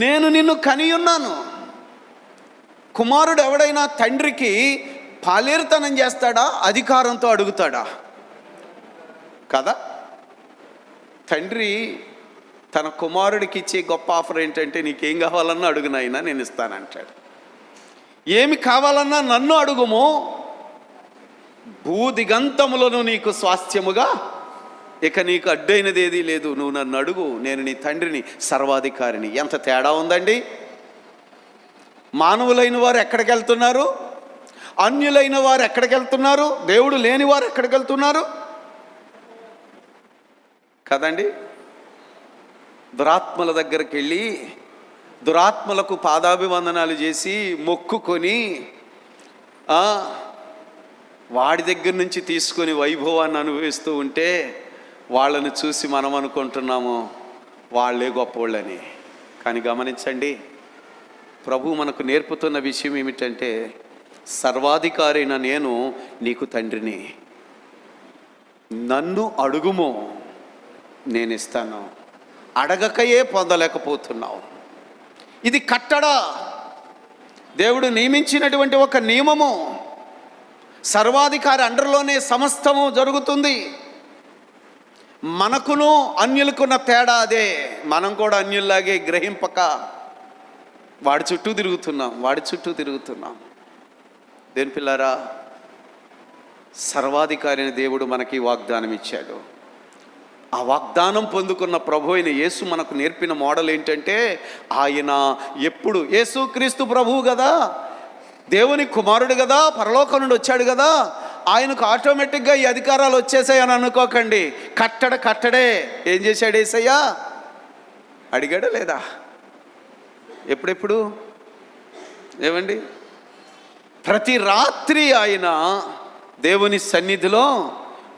నేను నిన్ను కనియున్నాను. కుమారుడు ఎవడైనా తండ్రికి పాలేరుతనం చేస్తాడా? అధికారంతో అడుగుతాడా? కదా. తండ్రి తన కుమారుడికి ఇచ్చే గొప్ప ఆఫర్ ఏంటంటే, నీకేం కావాలన్నా అడుగునైనా నేను ఇస్తానంటాడు. ఏమి కావాలన్నా నన్ను అడుగుము, భూదిగంతములను నీకు స్వాస్థ్యముగా, ఇక నీకు అడ్డైనది ఏదీ లేదు, నువ్వు నన్ను అడుగు, నేను నీ తండ్రిని, సర్వాధికారిని. ఎంత తేడా ఉందండి! మానవులైన వారు ఎక్కడికి వెళ్తున్నారు? అన్యులైన వారు ఎక్కడికి వెళ్తున్నారు? దేవుడు లేని వారు ఎక్కడికి వెళ్తున్నారు? కదండి. దురాత్మల దగ్గరికి వెళ్ళి దురాత్మలకు పాదాభివందనాలు చేసి మొక్కుకొని వాడి దగ్గర నుంచి తీసుకొని వైభవాన్ని అనుభవిస్తూ ఉంటే వాళ్ళని చూసి మనం అనుకుంటున్నాము వాళ్ళే గొప్పవాళ్ళని. కానీ గమనించండి, ప్రభు మనకు నేర్పుతున్న విషయం ఏమిటంటే, సర్వాధికారైన నేను నీకు తండ్రిని, నన్ను అడుగుము, నేను ఇస్తాను. అడగకయే పొందలేకపోతున్నావు. ఇది కట్టడా, దేవుడు నియమించినటువంటి ఒక నియమము. సర్వాధికారి అండర్లోనే సమస్తము జరుగుతుంది. మనకును అన్యులకున్న తేడా అదే. మనం కూడా అన్యుల్లాగే గ్రహింపక వాడి చుట్టూ తిరుగుతున్నాం. దేని పిల్లారా, సర్వాధికారిని దేవుడు మనకి వాగ్దానం ఇచ్చాడు. ఆ వాగ్దానం పొందుకున్న ప్రభు అయిన యేసు మనకు నేర్పిన మోడల్ ఏంటంటే, ఆయన ఎప్పుడు, యేసుక్రీస్తు ప్రభువు కదా, దేవుని కుమారుడు కదా, పరలోకం నుండి వచ్చాడు కదా, ఆయనకు ఆటోమేటిక్గా ఈ అధికారాలు వచ్చేసాయి అని అనుకోకండి. కట్టడే. ఏం చేశాడు యేసయ్య? అడిగాడా లేదా? ఎప్పుడెప్పుడు ఏమండి? ప్రతి రాత్రి ఆయన దేవుని సన్నిధిలో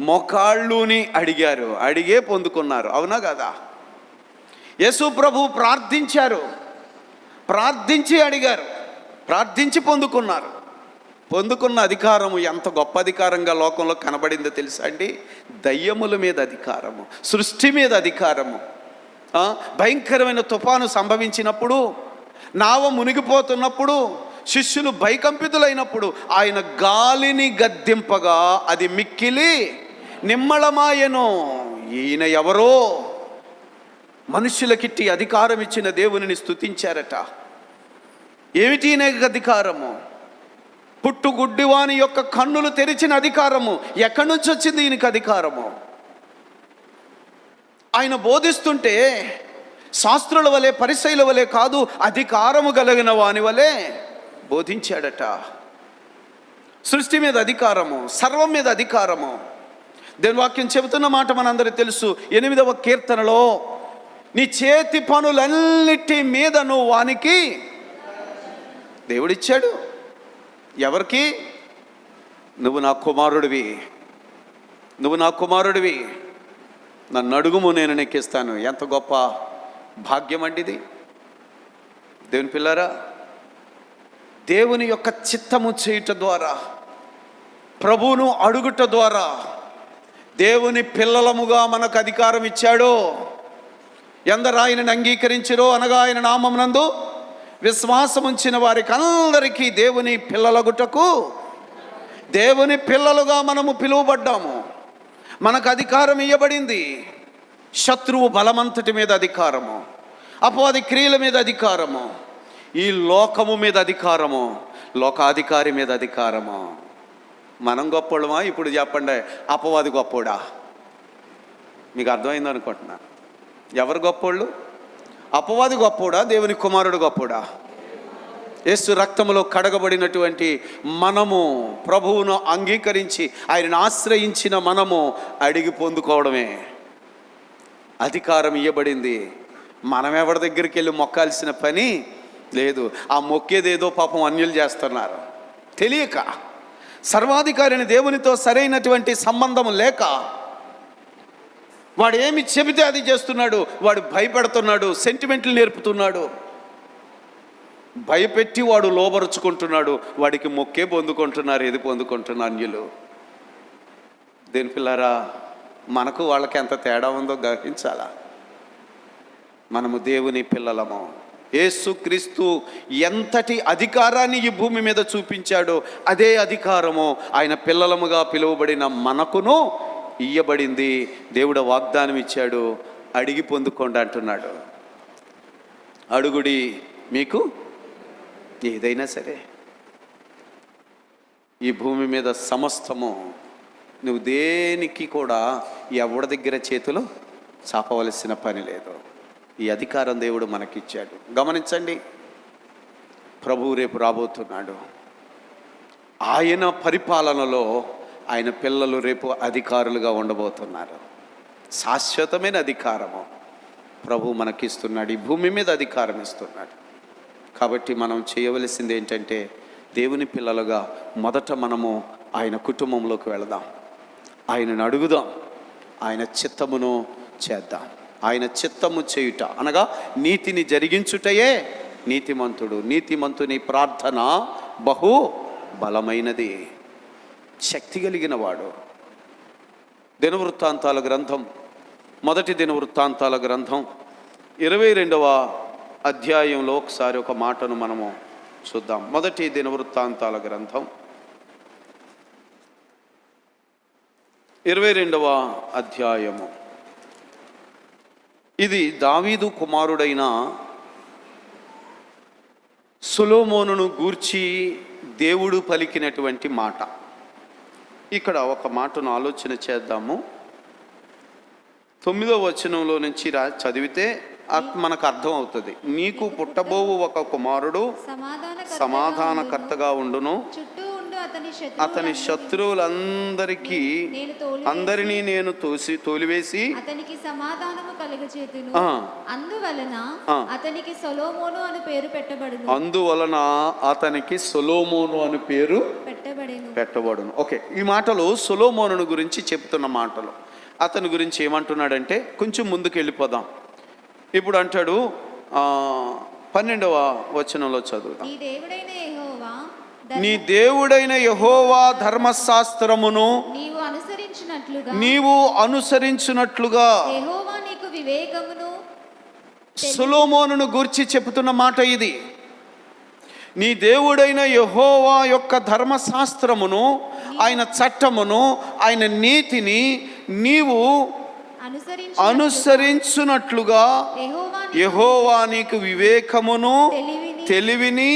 మోకాళ్ళుని అడిగారు, అడిగే పొందుకున్నారు. అవునా కదా? యేసు ప్రభు ప్రార్థించారు, ప్రార్థించి అడిగారు, ప్రార్థించి పొందుకున్నారు. పొందుకున్న అధికారము ఎంత గొప్ప అధికారంగా లోకంలో కనబడిందో తెలుసా అండి? దయ్యముల మీద అధికారము, సృష్టి మీద అధికారము. భయంకరమైన తుఫాను సంభవించినప్పుడు, నావ మునిగిపోతున్నప్పుడు, శిష్యులు భయకంపితులైనప్పుడు ఆయన గాలిని గద్దింపగా అది మిక్కిలి నిమ్మళమాయెను. ఈయన ఎవరో? మనుషులకిట్టి అధికారం ఇచ్చిన దేవునిని స్తుతించారట. ఏమిటి ఈయనకి అధికారము? పుట్టుగుడ్డివాని యొక్క కన్నులు తెరిచిన అధికారము. ఎక్కడి నుంచి వచ్చింది ఈయనకి అధికారము? ఆయన బోధిస్తుంటే శాస్త్రుల వలె, పరిసయ్యుల వలె కాదు, అధికారము కలిగిన వాని వలె బోధించాడట. సృష్టి మీద అధికారము, సర్వం మీద అధికారము. దేవుని వాక్యం చెబుతున్న మాట మనందరికీ తెలుసు. 8వ కీర్తనలో, నీ చేతి పనులన్నిటి మీదను వానికి దేవుడిచ్చాడు. ఎవరికి? నువ్వు నా కుమారుడివి, నువ్వు నా కుమారుడివి, నన్ను అడుగుము, నేను నెక్కిస్తాను. ఎంత గొప్ప భాగ్యం అండి ఇది. దేవుని పిల్లారా, దేవుని యొక్క చిత్తము చేయుట ద్వారా, ప్రభువును అడుగుట ద్వారా దేవుని పిల్లలముగా మనకు అధికారం ఇచ్చాడో. ఎందరు ఆయనను అంగీకరించిరో అనగా ఆయన నామమునందు విశ్వాసం ఉంచిన వారికి అందరికీ దేవుని పిల్లలగుటకు, దేవుని పిల్లలుగా మనము పిలువబడ్డాము. మనకు అధికారం ఇవ్వబడింది. శత్రువు బలమంతటి మీద అధికారము, అపవాది క్రియల మీద అధికారము, ఈ లోకము మీద అధికారము, లోకాధికారి మీద అధికారము. మనం గొప్పోళ్ళమా? ఇప్పుడు చెప్పండి, అపవాది గొప్పోడా? మీకు అర్థమైంది అనుకుంటున్నా. ఎవరు గొప్పోళ్ళు? అపవాది గొప్పోడా, దేవుని కుమారుడు గొప్పోడా? యేసు రక్తములో కడగబడినటువంటి మనము, ప్రభువును అంగీకరించి ఆయనను ఆశ్రయించిన మనము అడిగి పొందుకోవడమే. అధికారం ఇవ్వబడింది. మనం ఎవరి దగ్గరికి వెళ్ళి మొక్కాల్సిన పని లేదు. ఆ మొక్కేదేదో పాపం అన్యులు చేస్తున్నారు తెలియక. సర్వాధికారిని దేవునితో సరైనటువంటి సంబంధం లేక వాడు ఏమి చెబితే అది చేస్తున్నాడు. వాడు భయపెడుతున్నాడు, సెంటిమెంట్లు నేర్పుతున్నాడు, భయపెట్టి వాడు లోబరుచుకుంటున్నాడు. వాడికి మొక్కే పొందుకుంటున్నారు. ఏది పొందుకుంటున్నారు అన్యులు. దేని పిల్లారా, మనకు వాళ్ళకి ఎంత తేడా ఉందో గ్రహించాలా. మనము దేవుని పిల్లలము. యేసుక్రీస్తు ఎంతటి అధికారాన్ని ఈ భూమి మీద చూపించాడో అదే అధికారము ఆయన పిల్లలముగా పిలువబడిన మనకును ఇయ్యబడింది. దేవుడు వాగ్దానం ఇచ్చాడు, అడిగి పొందుకోండి అంటున్నాడు. అడుగుడి మీకు ఏదైనా సరే. ఈ భూమి మీద సమస్తము నువ్వు దేనికి కూడా ఎవరి దగ్గర చేతులు చాపవలసిన పని లేదు. ఈ అధికారం దేవుడు మనకిచ్చాడు. గమనించండి, ప్రభువు రేపు రాబోతున్నాడు. ఆయన పరిపాలనలో ఆయన పిల్లలు రేపు అధికారులుగా ఉండబోతున్నారు. శాశ్వతమైన అధికారము ప్రభు మనకిస్తున్నాడు. ఈ భూమి మీద అధికారం ఇస్తున్నాడు. కాబట్టి మనం చేయవలసింది ఏంటంటే, దేవుని పిల్లలుగా మొదట మనము ఆయన కుటుంబంలోకి వెళదాం, ఆయనను అడుగుదాం, ఆయన చిత్తమును చేద్దాం. ఆయన చిత్తము చేయుట అనగా నీతిని జరిగించుటయే నీతిమంతుడు. నీతిమంతుని ప్రార్థన బహు బలమైనది, శక్తి కలిగిన వాడు. దినవృత్తాంతాల గ్రంథం, మొదటి దినవృత్తాంతాల గ్రంథం 22వ అధ్యాయంలో ఒకసారి ఒక మాటను మనము చూద్దాం. మొదటి దినవృత్తాంతాల గ్రంథం 22వ అధ్యాయము. ఇది దావీదు కుమారుడైన సొలొమోనును గూర్చి దేవుడు పలికినటువంటి మాట. ఇక్కడ ఒక మాటను ఆలోచన చేద్దాము. 9వ వచనంలో నుంచి చదివితే మనకు అర్థం అవుతుంది. నీకు పుట్టబోవు ఒక కుమారుడు సమాధానకర్తగా ఉండును, అతని శత్రువులందరికీ అందరినీ నేను తోలివేసి అతనికి సమాధానము కలుగచేతును. అందువలన అతనికి సొలొమోను అని పేరు పెట్టబడును. అందువలన అతనికి సొలొమోను అని పేరు పెట్టబడును. ఓకే, ఈ మాటలు సొలొమోనును గురించి చెప్తున్న మాటలు. అతని గురించి ఏమంటున్నాడంటే, కొంచెం ముందుకు వెళ్ళిపోదాం. ఇప్పుడు అంటాడు 12వ వచనంలో చదువుదాం. నీ దేవుడైన యెహోవా ధర్మశాస్త్రమును నీవు అనుసరించినట్లుగా. సొలొమోనును గూర్చి చెబుతున్న మాట ఇది. నీ దేవుడైన యెహోవా యొక్క ధర్మశాస్త్రమును, ఆయన చట్టమును, ఆయన నీతిని నీవు అనుసరించునట్లుగా యెహోవా నీకు వివేకమును తెలివిని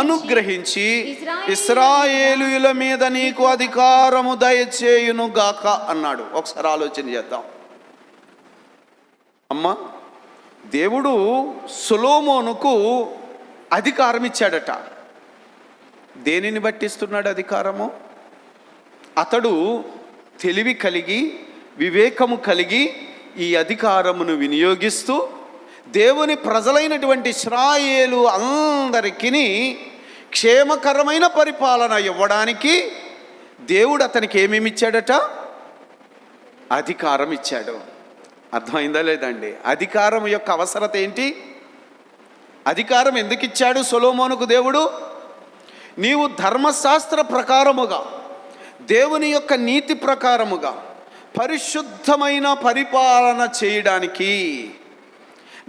అనుగ్రహించి ఇశ్రాయేలీయుల మీద నీకు అధికారము దయచేయును గాక అన్నాడు. ఒకసారి ఆలోచన చేద్దాం. అమ్మా, దేవుడు సొలొమోనుకు అధికారం ఇచ్చాడట. దేనిని బట్టిస్తున్నాడు అధికారము? అతడు తెలివి కలిగి వివేకము కలిగి ఈ అధికారమును వినియోగిస్తూ దేవుని ప్రజలైనటువంటి ఇశ్రాయేలు అందరికీ క్షేమకరమైన పరిపాలన ఇవ్వడానికి దేవుడు అతనికి ఏమేమి ఇచ్చాడట? అధికారం ఇచ్చాడు. అర్థమైందా లేదండి? అధికారం యొక్క అవసరత ఏంటి? అధికారం ఎందుకు ఇచ్చాడు సొలొమోనుకు దేవుడు? నీవు ధర్మశాస్త్ర ప్రకారముగా, దేవుని యొక్క నీతి ప్రకారముగా పరిశుద్ధమైన పరిపాలన చేయడానికి,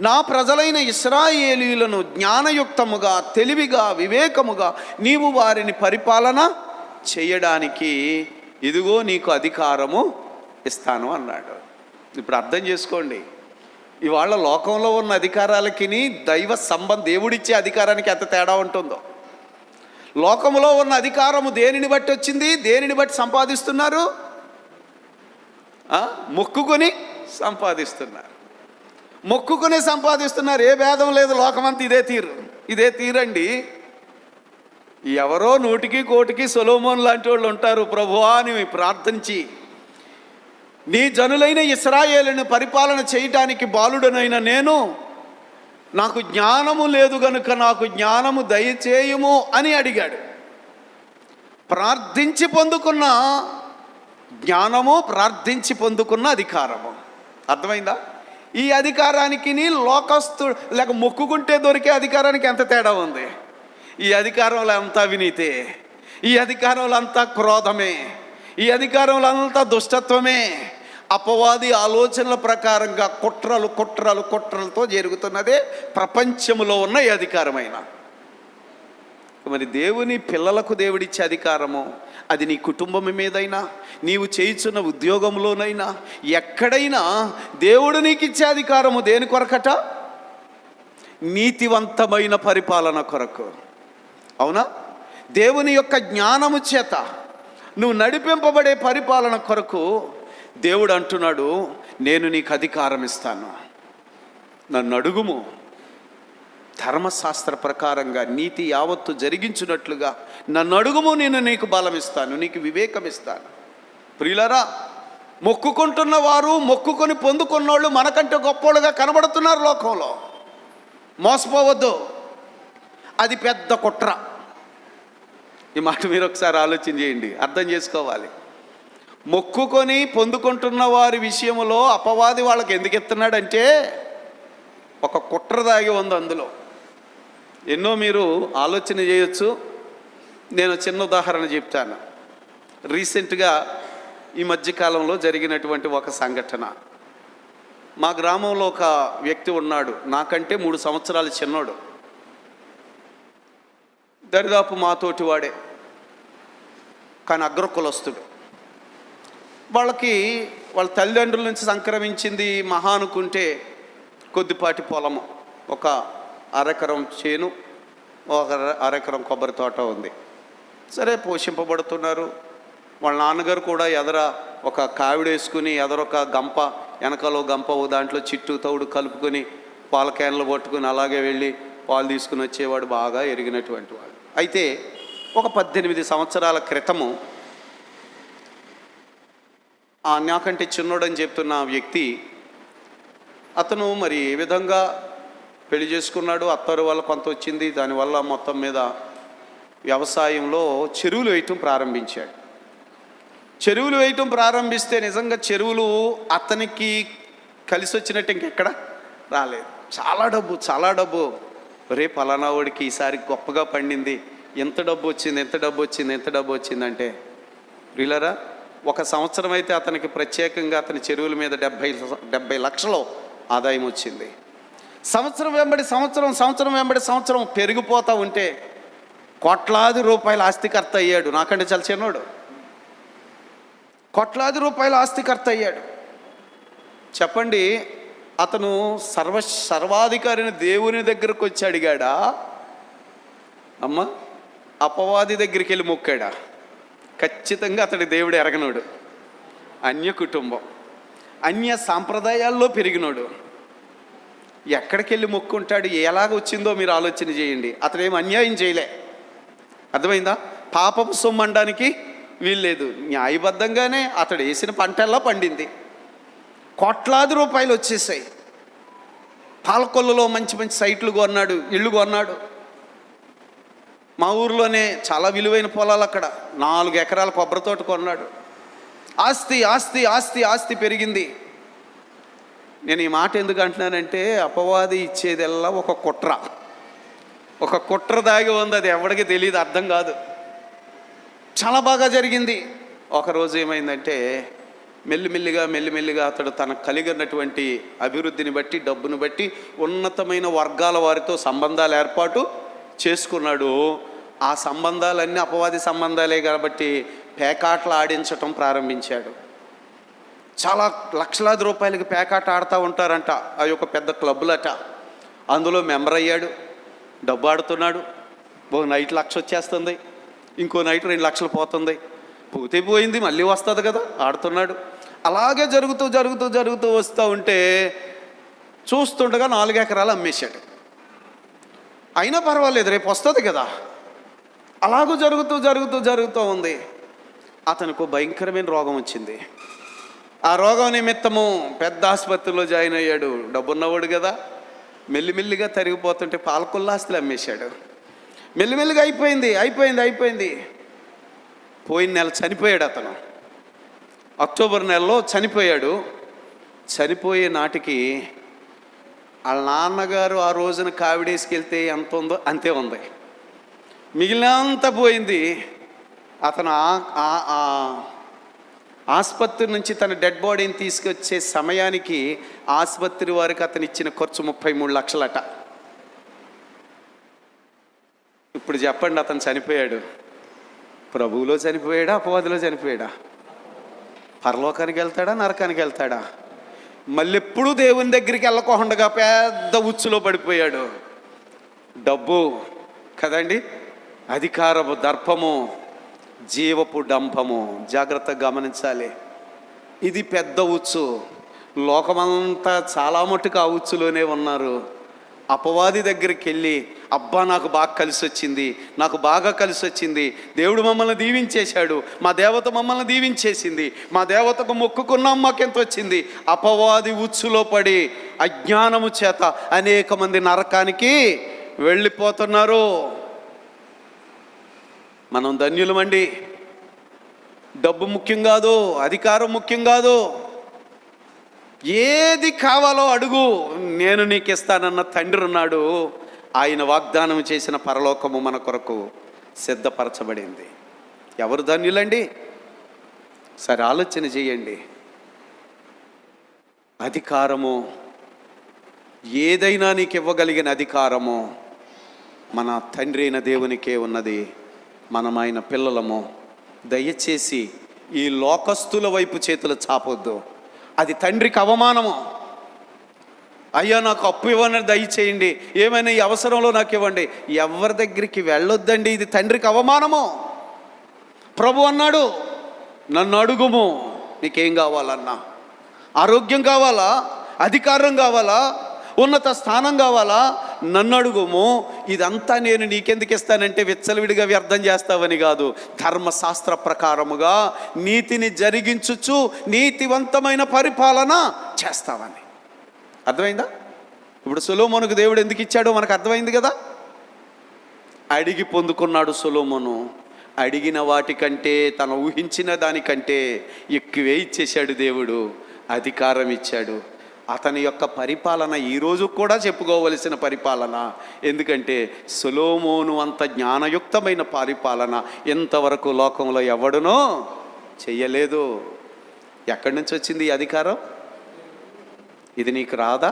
నా ప్రజలైన ఇశ్రాయేలీయులను జ్ఞానయుక్తముగా, తెలివిగా, వివేకముగా నీవు వారిని పరిపాలన చేయడానికి ఇదిగో నీకు అధికారము ఇస్తాను అన్నాడు. ఇప్పుడు అర్థం చేసుకోండి, ఇవాళ లోకంలో ఉన్న అధికారాలకి దైవ దేవుడిచ్చే అధికారానికి ఎంత తేడా ఉంటుందో. లోకంలో ఉన్న అధికారము దేనిని బట్టి వచ్చింది? దేనిని బట్టి సంపాదిస్తున్నారు? మొక్కుకొని సంపాదిస్తున్నారు. మొక్కుకునే సంపాదిస్తున్నారు. ఏ భేదం లేదు, లోకమంతా ఇదే తీరండి. ఎవరో 100కి 1 సొలొమోను లాంటి వాళ్ళు ఉంటారు. ప్రభువా అని ప్రార్థించి, నీ జనులైన ఇశ్రాయేలును పరిపాలన చేయటానికి బాలుడనైన నేను, నాకు జ్ఞానము లేదు గనుక నాకు జ్ఞానము దయచేయుము అని అడిగాడు. ప్రార్థించి పొందుకున్న జ్ఞానము, ప్రార్థించి పొందుకున్న అధికారము. అర్థమైందా? ఈ అధికారానికి లోకస్తు లేక మొక్కుకుంటే దొరికే అధికారానికి ఎంత తేడా ఉంది? ఈ అధికారంలో అంతా అవినీతే, ఈ అధికారంలో అంతా క్రోధమే, ఈ అధికారంలో అంతా దుష్టత్వమే, అపవాది ఆలోచనల ప్రకారంగా కుట్రలతో జరుగుతున్నదే ప్రపంచంలో ఉన్న ఈ అధికారమైన. మరి దేవుని పిల్లలకు దేవుడిచ్చే అధికారము, అది నీ కుటుంబం మీదైనా, నీవు చేయుచున్న ఉద్యోగంలోనైనా, ఎక్కడైనా దేవుడు నీకు ఇచ్చే అధికారము దేని కొరకట? నీతివంతమైన పరిపాలన కొరకు. అవునా? దేవుని యొక్క జ్ఞానము చేత నువ్వు నడిపింపబడే పరిపాలన కొరకు దేవుడు అంటున్నాడు, నేను నీకు అధికారం ఇస్తాను, నన్ను అడుగుము. ధర్మశాస్త్ర ప్రకారంగా నీతి యావత్తు జరిగించినట్లుగా నన్ను అడుగుము, నేను నీకు బలం ఇస్తాను, నీకు వివేకం ఇస్తాను. ప్రియులారా, మొక్కుకుంటున్న వారు, మొక్కుకొని పొందుకున్నోళ్ళు మనకంటే గొప్పోళ్ళుగా కనబడుతున్నారు లోకంలో. మోసపోవద్దు, అది పెద్ద కుట్ర. ఈ మాట మీరు ఒకసారి ఆలోచన చేయండి, అర్థం చేసుకోవాలి. మొక్కుకొని పొందుకుంటున్న వారి విషయంలో అపవాది వాళ్ళకి ఎందుకు ఎత్తున్నాడంటే ఒక కుట్ర దాగి ఉంది అందులో. ఎన్నో మీరు ఆలోచన చేయొచ్చు. నేను చిన్న ఉదాహరణ చెప్తాను. రీసెంట్గా ఈ మధ్యకాలంలో జరిగినటువంటి ఒక సంఘటన. మా గ్రామంలో ఒక వ్యక్తి ఉన్నాడు, నాకంటే 3 సంవత్సరాలు చిన్నోడు, దరిదాపు మాతోటి వాడే, కానీ అగ్రకులస్తుడు. వాళ్ళ తల్లిదండ్రుల నుంచి సంక్రమించింది మహా అనుకుంటే కొద్దిపాటి పొలము, ఒక అరెకరం చేను, ఒక అరెకరం కొబ్బరి తోట ఉంది. సరే, పోషింపబడుతున్నారు. వాళ్ళ నాన్నగారు కూడా ఎదర ఒక కావిడేసుకుని, ఎదరొక గంప, వెనకలో గంప, దాంట్లో చిట్టు తౌడు కలుపుకొని పాల క్యాన్లు పట్టుకుని అలాగే వెళ్ళి పాలు తీసుకుని వచ్చేవాడు, బాగా ఎరిగినటువంటి వాడు. అయితే ఒక 18 సంవత్సరాల క్రితము నాకంటే చిన్నోడని చెప్తున్న వ్యక్తి, అతను మరి ఏ విధంగా పెళ్లి చేసుకున్నాడు, అత్తారు వల్ల కొంత వచ్చింది, దానివల్ల మొత్తం మీద వ్యవసాయంలో చెరువులు వేయటం ప్రారంభించాడు. చెరువులు వేయటం ప్రారంభిస్తే నిజంగా చెరువులు అతనికి కలిసి వచ్చినట్టు ఇంకెక్కడ రాలేదు. చాలా డబ్బు. రేపు పలానా వాడికి ఈసారి గొప్పగా పండింది, ఎంత డబ్బు వచ్చిందంటే, ప్రియులారా, ఒక సంవత్సరం అయితే అతనికి ప్రత్యేకంగా అతని చెరువుల మీద 70 లక్షలు ఆదాయం వచ్చింది. సంవత్సరం వెంబడి సంవత్సరం పెరిగిపోతూ ఉంటే కోట్లాది రూపాయల ఆస్తికర్త అయ్యాడు. నాకంటే చాలా చిన్నోడు, కోట్లాది రూపాయల ఆస్తికర్త అయ్యాడు. చెప్పండి, అతను సర్వాధికారిని దేవుని దగ్గరకు వచ్చి అడిగాడా, అమ్మ అపవాది దగ్గరికి వెళ్ళి మొక్కాడా? ఖచ్చితంగా అతడి దేవుడు ఎరగనోడు, అన్య కుటుంబం, అన్య సాంప్రదాయాల్లో పెరిగినోడు. ఎక్కడికి వెళ్ళి మొక్కుంటాడు? ఎలాగ వచ్చిందో మీరు ఆలోచన చేయండి. అతడేం అన్యాయం చేయలే, అర్థమైందా? పాపం సొమ్మనడానికి వీల్లేదు. న్యాయబద్ధంగానే అతడు వేసిన పంటల్లా పండింది. కోట్లాది రూపాయలు వచ్చేసాయి. పాలకొల్లులో మంచి సైట్లు కొన్నాడు, ఇళ్ళు కొన్నాడు. మా ఊర్లోనే చాలా విలువైన పొలాలు, అక్కడ 4 ఎకరాల కొబ్బరి తోట కొన్నాడు. ఆస్తి ఆస్తి ఆస్తి ఆస్తి పెరిగింది. నేను ఈ మాట ఎందుకు అంటున్నానంటే, అపవాది ఇచ్చేదల్లా ఒక కుట్ర దాగి ఉంది. అది ఎవరికి తెలియదు, అర్థం కాదు. చాలా బాగా జరిగింది. ఒకరోజు ఏమైందంటే, మెల్లిమెల్లిగా అతడు తనకు కలిగినటువంటి అభివృద్ధిని బట్టి, డబ్బును బట్టి ఉన్నతమైన వర్గాల వారితో సంబంధాలు ఏర్పాటు చేసుకున్నాడు. ఆ సంబంధాలన్నీ అపవాది సంబంధాలే కాబట్టి పేకాట్లు ఆడించటం ప్రారంభించాడు. చాలా లక్షలాది రూపాయలకి పేకాట ఆడుతూ ఉంటారంట. అవి ఒక పెద్ద క్లబ్బులట. అందులో మెంబర్ అయ్యాడు, డబ్బు ఆడుతున్నాడు. ఓ నైట్ 1,00,000 వచ్చేస్తుంది, ఇంకో నైట్ 2 లక్షలు పోతుంది. పోయింది, మళ్ళీ వస్తుంది కదా, ఆడుతున్నాడు. అలాగే జరుగుతూ వస్తూ ఉంటే చూస్తుండగా 4 ఎకరాలు అమ్మేశాడు. అయినా పర్వాలేదు, రేపు వస్తుంది కదా. అలాగూ జరుగుతూ ఉంది. అతనికి భయంకరమైన రోగం వచ్చింది. ఆ రోగం నిమిత్తము పెద్ద ఆసుపత్రిలో జాయిన్ అయ్యాడు. డబ్బున్నవాడు కదా. మెల్లిమెల్లిగా తరిగిపోతుంటే పాలకొల్లాస్తులు అమ్మేశాడు. మెల్లిమెల్లిగా అయిపోయింది. పోయిన నెల చనిపోయాడు అతను. అక్టోబర్ నెలలో చనిపోయాడు. చనిపోయే నాటికి వాళ్ళ నాన్నగారు ఆ రోజున కావిడేసుకెళ్తే ఎంత ఉందో అంతే ఉంది. మిగిలినంతా పోయింది. అతను ఆసుపత్రి నుంచి తన డెడ్ బాడీని తీసుకొచ్చే సమయానికి ఆసుపత్రి వారికి అతను ఇచ్చిన ఖర్చు 33 లక్షలట. ఇప్పుడు చెప్పండి, అతను చనిపోయాడు. ప్రభువులో చనిపోయాడా, అపవాదిలో చనిపోయాడా? పరలోకానికి వెళ్తాడా, నరకానికి వెళ్తాడా? మళ్ళీ ఎప్పుడూ దేవుని దగ్గరికి వెళ్ళకుండా పెద్ద ఉచ్చులో పడిపోయాడు. డబ్బు కదండి, అధికారము, దర్పము, జీవపు డంపము. జాగ్రత్తగా గమనించాలి. ఇది పెద్ద ఉచ్చు. లోకమంతా చాలా మట్టుకు ఆ ఉచ్చులోనే ఉన్నారు. అపవాది దగ్గరికి వెళ్ళి, అబ్బా నాకు బాగా కలిసి వచ్చింది, దేవుడు మమ్మల్ని దీవించేశాడు, మా దేవత మమ్మల్ని దీవించేసింది, మా దేవతకు మొక్కుకున్నాం, మాకెంత వచ్చింది. అపవాది ఉచ్చులో పడి అజ్ఞానము చేత అనేక మంది నరకానికి వెళ్ళిపోతున్నారు. మనం ధన్యులమండి. డబ్బు ముఖ్యం కాదు, అధికారం ముఖ్యం కాదు. ఏది కావాలో అడుగు, నేను నీకు ఇస్తానన్న తండ్రి ఉన్నాడు. ఆయన వాగ్దానం చేసిన పరలోకము మన కొరకు సిద్ధపరచబడింది. ఎవరు ధన్యులండి? సరే ఆలోచన చేయండి. అధికారము, ఏదైనా నీకు ఇవ్వగలిగిన అధికారము మన తండ్రి అయిన దేవునికే ఉన్నది. మనం ఆయన పిల్లలము. దయచేసి ఈ లోకస్తుల వైపు చేతులు చాపొద్దు. అది తండ్రికి అవమానము. అయ్యా నాకు అప్పు ఇవ్వని దయచేయండి, ఏమైనా ఈ అవసరంలో నాకు ఇవ్వండి, ఎవరి దగ్గరికి వెళ్ళొద్దండి. ఇది తండ్రికి అవమానము. ప్రభు అన్నాడు, నన్ను అడుగుము, నీకేం కావాలన్నా. ఆరోగ్యం కావాలా, అధికారం కావాలా, ఉన్నత స్థానం కావాలా, నన్ను అడుగుము. ఇదంతా నేను నీకెందుకు ఇస్తానంటే విచ్చలవిడిగా వ్యర్థం చేస్తావని కాదు, ధర్మశాస్త్ర ప్రకారముగా నీతిని జరిగించుచు నీతివంతమైన పరిపాలన చేస్తావని. అర్థమైందా? ఇప్పుడు సొలొమోనుకు దేవుడు ఎందుకు ఇచ్చాడో మనకు అర్థమైంది కదా. అడిగి పొందుకున్నాడు సొలొమోను. అడిగిన వాటికంటే, తను ఊహించిన దానికంటే ఎక్కువే ఇచ్చేశాడు దేవుడు. అధికారం ఇచ్చాడు. అతని యొక్క పరిపాలన ఈరోజు కూడా చెప్పుకోవలసిన పరిపాలన. ఎందుకంటే సొలొమోను అంత జ్ఞానయుక్తమైన పరిపాలన ఇంతవరకు లోకంలో ఎవడునో చెయ్యలేదు. ఎక్కడి నుంచి వచ్చింది ఈ అధికారం? ఇది నీకు రాదా?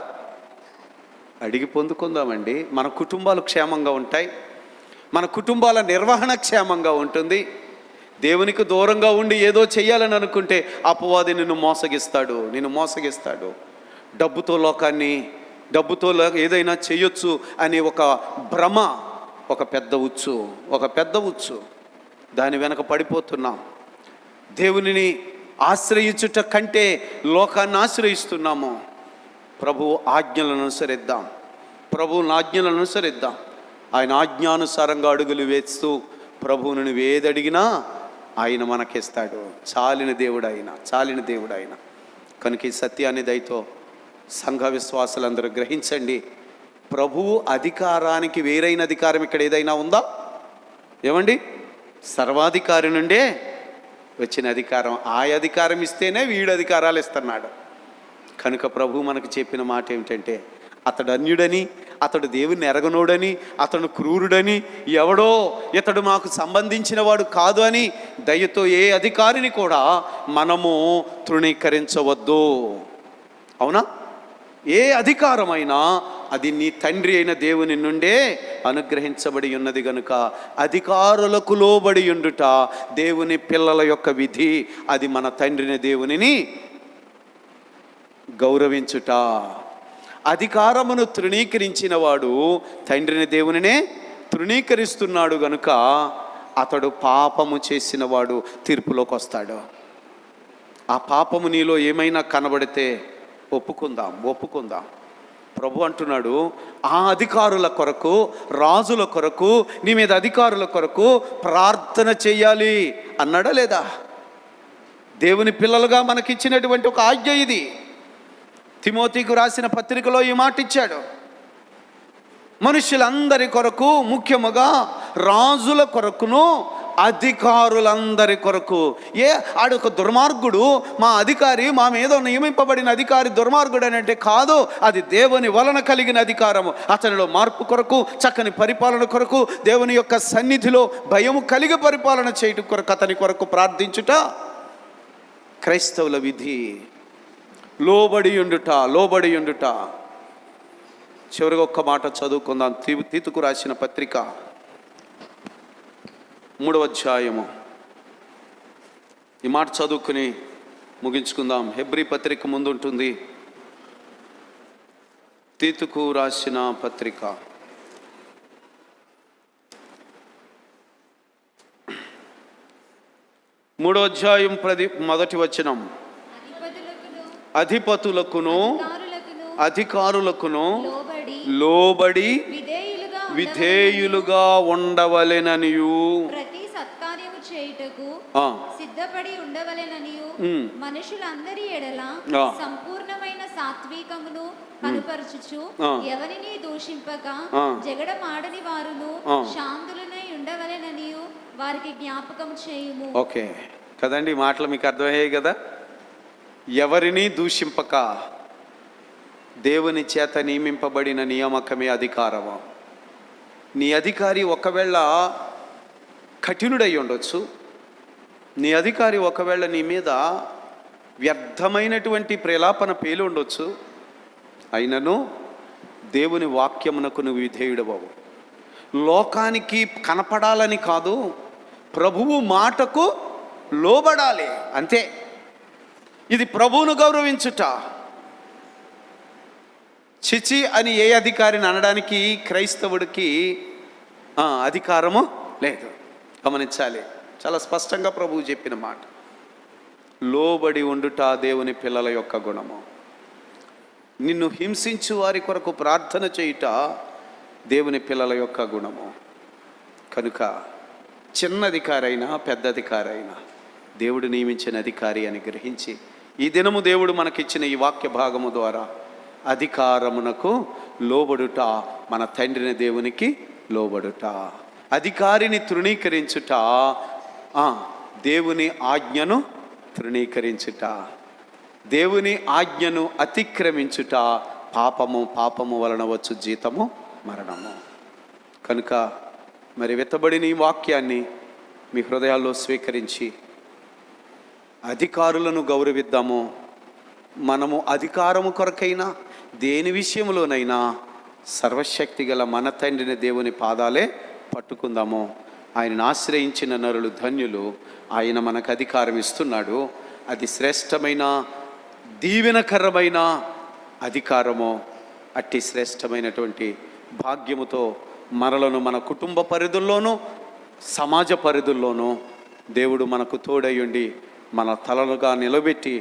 అడిగి పొందుకుందామండి. మన కుటుంబాలు క్షేమంగా ఉంటాయి, మన కుటుంబాల నిర్వహణ క్షేమంగా ఉంటుంది. దేవునికి దూరంగా ఉండి ఏదో చెయ్యాలని అనుకుంటే అపవాది నిన్ను మోసగిస్తాడు. డబ్బుతో లోకాన్ని, డబ్బుతో ఏదైనా చేయొచ్చు అనే ఒక భ్రమ, ఒక పెద్ద ఉచ్చు. దాని వెనక పడిపోతున్నాం. దేవునిని ఆశ్రయించుట కంటే లోకాన్ని ఆశ్రయిస్తున్నాము. ప్రభువు ఆజ్ఞలను అనుసరిద్దాం. ఆయన ఆజ్ఞానుసారంగా అడుగులు వేస్తూ ప్రభువును వేదడిగినా ఆయన మనకిస్తాడు. చాలిన దేవుడు ఆయన. కనుక ఈ సత్యాన్ని దయతో సంఘ విశ్వాసులందరూ గ్రహించండి. ప్రభువు అధికారానికి వేరైన అధికారం ఇక్కడ ఏదైనా ఉందా? ఏమండి? సర్వాధికారి నుండే వచ్చిన అధికారం, ఆ అధికారం ఇస్తేనే వీడు అధికారాలు ఇస్తున్నాడు. కనుక ప్రభు మనకు చెప్పిన మాట ఏమిటంటే, అతడు అన్యుడని, అతడు దేవుని ఎరగనోడని, అతడు క్రూరుడని, ఎవడో ఇతడు మాకు సంబంధించిన వాడు కాదు అని దయతో ఏ అధికారిని కూడా మనము తృణీకరించవద్దు. అవునా? ఏ అధికారమైనా అది నీ తండ్రి అయిన దేవుని నుండే అనుగ్రహించబడి ఉన్నది గనుక అధికారులకు లోబడి ఉండుట దేవుని పిల్లల యొక్క విధి. అది మన తండ్రిని దేవునిని గౌరవించుట. అధికారమును తృణీకరించిన వాడు తండ్రిని దేవునినే తృణీకరిస్తున్నాడు గనుక అతడు పాపము చేసిన వాడు తీర్పులోకి వస్తాడు. ఆ పాపము నీలో ఏమైనా కనబడితే ఒప్పుకుందాం. ప్రభు అంటున్నాడు, ఆ అధికారుల కొరకు, రాజుల కొరకు, నీ మీద అధికారుల కొరకు ప్రార్థన చేయాలి అన్నాడా లేదా? దేవుని పిల్లలుగా మనకిచ్చినటువంటి ఒక ఆజ్ఞ ఇది. తిమోతికు రాసిన పత్రికలో ఈ మాట ఇచ్చాడు. మనుషులందరి కొరకు, ముఖ్యముగా రాజుల కొరకును అధికారులందరి కొరకు. ఆడొక దుర్మార్గుడు, మా అధికారి, మా మీద నియమింపబడిన అధికారి దుర్మార్గుడు అని అంటే కాదు, అది దేవుని వలన కలిగిన అధికారము. అతనిలో మార్పు కొరకు, చక్కని పరిపాలన కొరకు, దేవుని యొక్క సన్నిధిలో భయము కలిగి పరిపాలన చేయటం కొరకు, అతని కొరకు ప్రార్థించుట క్రైస్తవుల విధి. లోబడి ఉండుట. చివరిగా ఒక్క మాట చదువుకుందాం. తీతుకు రాసిన పత్రిక 3వ అధ్యాయము. ఈ మాట చదువుకుని ముగించుకుందాం. హెబ్రీ పత్రిక ముందు ఉంటుంది. తీతుకు రాసిన పత్రిక 3వ అధ్యాయం 1వ వచనం. అధిపతులకును అధికారులకును లోబడి విధేయులుగా ఉండవలెననియు, ప్రతి సత్కార్యము చేయుటకు సిద్ధపడి ఉండవలెననియు, మనుషులందరి ఎడల సంపూర్ణమైన సాత్వికమును కనుపరచుచు, ఎవరిని దూషింపక జగడమాడని వారును శాంతులనై ఉండవలెననియు వారికి జ్ఞాపకం చేయుము. ఓకే కదండి, ఈ మాటలు మీకు అర్థమయ్యాయి కదా? ఎవరిని దూషింపక, దేవుని చేత నియమింపబడిన నియామకమే అధికారము. నీ అధికారి ఒకవేళ కఠినుడై ఉండొచ్చు, నీ అధికారి ఒకవేళ నీ మీద వ్యర్థమైనటువంటి ప్రేలాపన పేలు ఉండొచ్చు, అయినను దేవుని వాక్యమునకు నువ్వు విధేయుడవవు. లోకానికి కనపడాలని కాదు, ప్రభువు మాటకు లోబడాలి అంతే. ఇది ప్రభువును గౌరవించుట. చిచి అని ఏ అధికారిని అనడానికి క్రైస్తవుడికి అధికారము లేదు. గమనించాలి, చాలా స్పష్టంగా ప్రభువు చెప్పిన మాట. లోబడి ఉండుట దేవుని పిల్లల యొక్క గుణము. నిన్ను హింసించు వారి కొరకు ప్రార్థన చేయుట దేవుని పిల్లల యొక్క గుణము. కనుక చిన్న అధికారైనా పెద్ద అధికారైనా దేవుడు నియమించిన అధికారి అని గ్రహించి, ఈ దినము దేవుడు మనకిచ్చిన ఈ వాక్య భాగము ద్వారా అధికారమునకు లోబడుట, మన తండ్రిని దేవునికి లోబడుట. అధికారిని తృణీకరించుట దేవుని ఆజ్ఞను తృణీకరించుట, దేవుని ఆజ్ఞను అతిక్రమించుట పాపము వలన వచ్చు జీతము మరణము. కనుక మరి వెత్తబడిన ఈ వాక్యాన్ని మీ హృదయాల్లో స్వీకరించి అధికారులను గౌరవిద్దాము. మనము అధికారము కొరకైనా దేని విషయంలోనైనా సర్వశక్తి గల మన తండ్రిని దేవుని పాదాలే పట్టుకుందాము. ఆయనను ఆశ్రయించిన నరులు ధన్యులు. ఆయన మనకు అధికారం ఇస్తున్నాడు. అది శ్రేష్టమైన దీవెనకరమైన అధికారము. అట్టి శ్రేష్టమైనటువంటి భాగ్యముతో మనలను మన కుటుంబ పరిధుల్లోనూ సమాజ పరిధుల్లోనూ దేవుడు మనకు తోడయుండి, మన తలలుగా నిలబెట్టి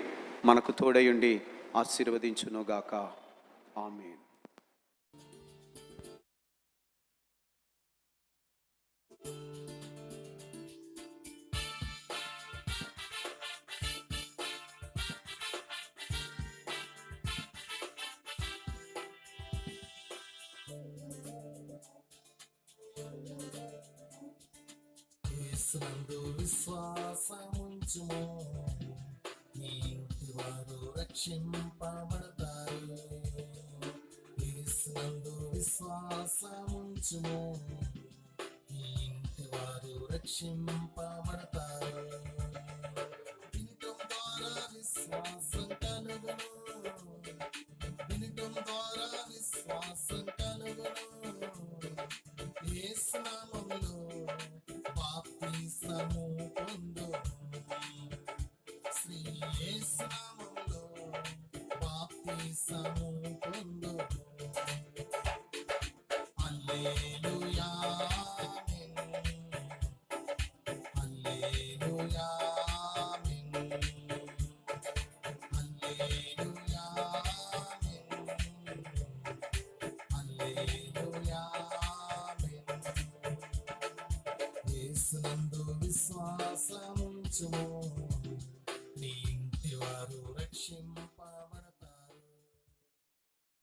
మనకు తోడయుండి ఆశీర్వదించునుగాక. ఆమేన్. యేసునందు విశ్వాసముంచుము, నీ ఇంటి వారు రక్షింపబడతారు. యేసునందు విశ్వాసముంచుము, నీ ఇంటి వారు రక్షింపబడతారు. వినటం ద్వారా విశ్వాసం కలుగును, వినటం ద్వారా విశ్వాసం కలుగును. యేసు నామములో బాప్తిసము పొందుము, శ్రీ యేసు నామములో బాప్తిసము పొందుము. హల్లెలూయా ఆమేన్, హల్లెలూయా ఆమేన్, హల్లెలూయా ఆమేన్, హల్లెలూయా ఆమేన్. యేసునందు విశ్వాసముంచుము, నీ ఇంటి వారు రక్షింప